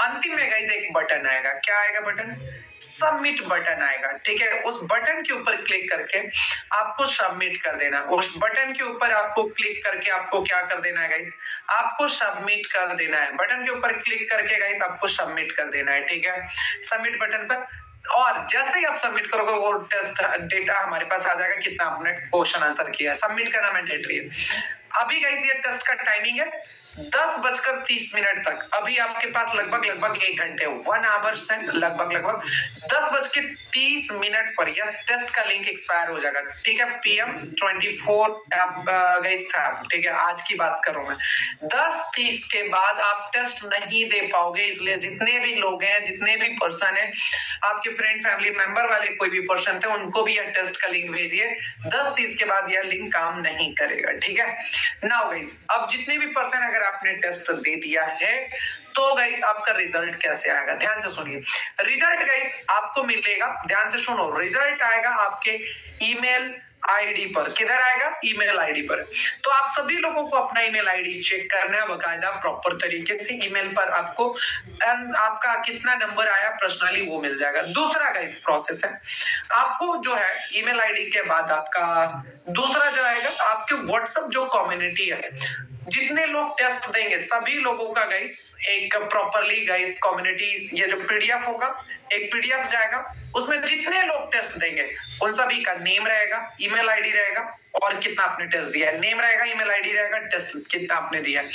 B: अंतिम में गाइस एक बटन आएगा. क्या आएगा? बटन, सबमिट बटन आएगा, ठीक है. उस बटन के ऊपर क्लिक करके आपको सबमिट कर देना. उस बटन के ऊपर आपको क्लिक करके आपको क्या कर देना है गाइस, आपको सबमिट कर देना है. बटन के ऊपर क्लिक करके गाइस आपको सबमिट कर देना है, ठीक है. सबमिट बटन पर, और जैसे ही आप सबमिट करोगे वो टेस्ट डेटा हमारे पास आ जाएगा, कितना आपने क्वेश्चन आंसर किया है. सबमिट करना मैंडेटरी है. अभी गाइस ये टेस्ट का टाइमिंग है 10:30 तक. अभी आपके पास लगभग 1 घंटे, 1 आवर्स है लगभग 10:30 पर यस टेस्ट का लिंक एक्सपायर हो जाएगा, ठीक है. PM 24 गाइस था, ठीक है. आज की बात कर रहा हूं मैं. 10:30 के बाद आप टेस्ट नहीं दे पाओगे. इसलिए जितने भी लोग हैं, जितने भी पर्सन है, आपके फ्रेंड फैमिली मेंबर वाले कोई भी पर्सन थे, उनको भी यह टेस्ट का लिंक भेजिए. 10:30 के बाद यह लिंक काम नहीं करेगा, ठीक है. नाउ गाइस, अब जितने भी पर्सन अगर आपने टेस्ट दे दिया है तो गाइस आपका रिजल्ट कैसे आएगा, ध्यान से सुनिए. रिजल्ट गाइस आपको मिलेगा, ध्यान से सुनो. रिजल्ट आएगा आपके ईमेल आईडी पर। किधर आएगा? ईमेल आईडी पर। तो आप सभी लोगों को अपना ईमेल आईडी चेक करना है बकायदा प्रॉपर तरीके से। ईमेल पर आपको आपका कितना नंबर आया पर्सनली वो मिल जाएगा। दूसरा का इस प्रोसेस है, आपको जो है ईमेल आईडी के बाद आपका दूसरा जो आएगा, आपके व्हाट्सएप जो कम्युनिटी है, जितने लोग टेस्ट देंगे सभी लोगों का गाइस एक प्रॉपरली गाइस कम्युनिटीज, ये जो पीडीएफ होगा, एक पीडीएफ जाएगा, उसमें जितने लोग टेस्ट देंगे उन सभी का नेम रहेगा, ईमेल आईडी रहेगा और कितना आपने टेस्ट दिया है। नेम रहेगा, ईमेल आईडी रहेगा, टेस्ट कितना आपने दिया है।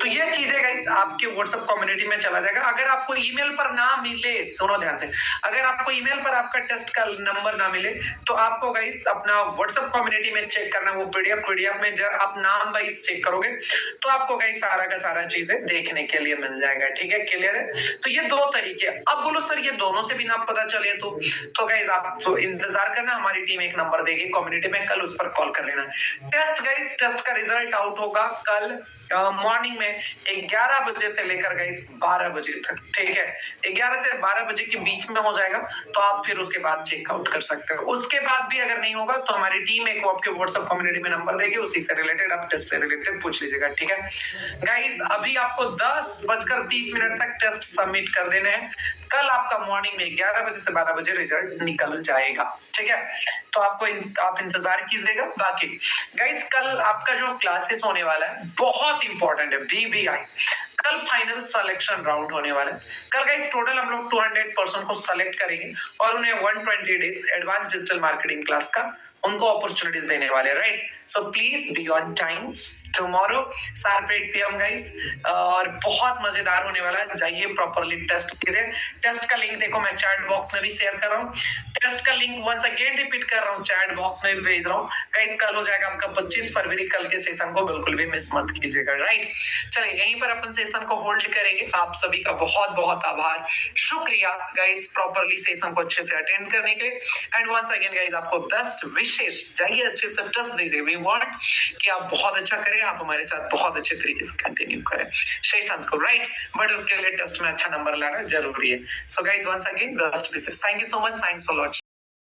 B: तो ये चीजें गाइस आपके व्हाट्सएप कम्युनिटी में चला जाएगा। अगर आपको ईमेल पर ना मिले, सुनो ध्यान से, अगर आपको ईमेल पर आपका टेस्ट का नंबर ना मिले तो आपको गाइस अपना व्हाट्सएप कम्युनिटी में चेक करना, वो पीडीएफ में जब आप नाम वाइज चेक करोगे तो आपको गाइस सारा का सारा चीजें देखने के लिए मिल जाएगा। ठीक है, क्लियर है? तो ये दो तरीके। अब बोलो सर ये दोनों से भी ना पता चले तो गाइस आप तो इंतजार करना, हमारी टीम एक नंबर देगी कम्युनिटी में, कल उस पर कॉल कर लेना। टेस्ट गाइस, टेस्ट का रिजल्ट आउट होगा कल मॉर्निंग में 11 बजे से लेकर गाइस 12 बजे तक। ठीक है, 11 से 12 बजे के बीच में हो जाएगा, तो आप फिर उसके बाद चेकआउट कर सकते हो। उसके बाद भी अगर नहीं होगा तो हमारी टीम एक आपके व्हाट्सएप कम्युनिटी में नंबर देगी, उसी से रिलेटेड आप टेस्ट से रिलेटेड पूछ लीजिएगा। ठीक है गाइस, अभी आपको 10:30 तक टेस्ट सबमिट कर देने हैं। कल आपका मॉर्निंग में 11 बजे से 12 बजे रिजल्ट निकल जाएगा। ठीक है, तो आप इंतजार कीजिएगा। बाकी गाइस कल आपका जो क्लासेस होने वाला है बहुत इंपॉर्टेंट है, बीबीआई। कल फाइनल सिलेक्शन राउंड होने वाला है। कल गाइस टोटल हम लोग 200 पर्सन को सेलेक्ट करेंगे और उन्हें 120 days advance digital marketing class का उनको अपॉर्चुनिटीज देने वाले, right? So please be on time tomorrow sharp 8 PM guys, और बहुत मजेदार होने वाला है। जाइए प्रॉपरली टेस्ट कीजिए। टेस्ट का लिंक देखो मैं चैट बॉक्स में भी शेयर कर रहा हूँ। टेस्ट का लिंक वंस अगेन रिपीट कर रहा हूँ, चैट बॉक्स में भी भेज रहा हूँ। गाइस कल हो जाएगा आपका 25 फरवरी। कल के सेशन को बिल्कुल भी मिस मत कीजिएगा, राइट? चलिए यहीं पर अपन सेशन को होल्ड करेंगे। आप सभी का बहुत बहुत आभार, शुक्रिया गाइस प्रॉपरली सेशन को अच्छे से अटेंड करने के लिए। एंड वंस अगेन गाइस आपको बेस्ट विशेष, जाइए अच्छे से टेस्ट दीजिए। वी वांट कि आप बहुत अच्छा करें, आप हमारे साथ बहुत अच्छे तरीके से कंटिन्यू करें सेशंस को, राइट? बट उसके लिए टेस्ट में अच्छा नंबर लाना जरूरी है। So guys once again best wishes, thank you so much, thanks a lot.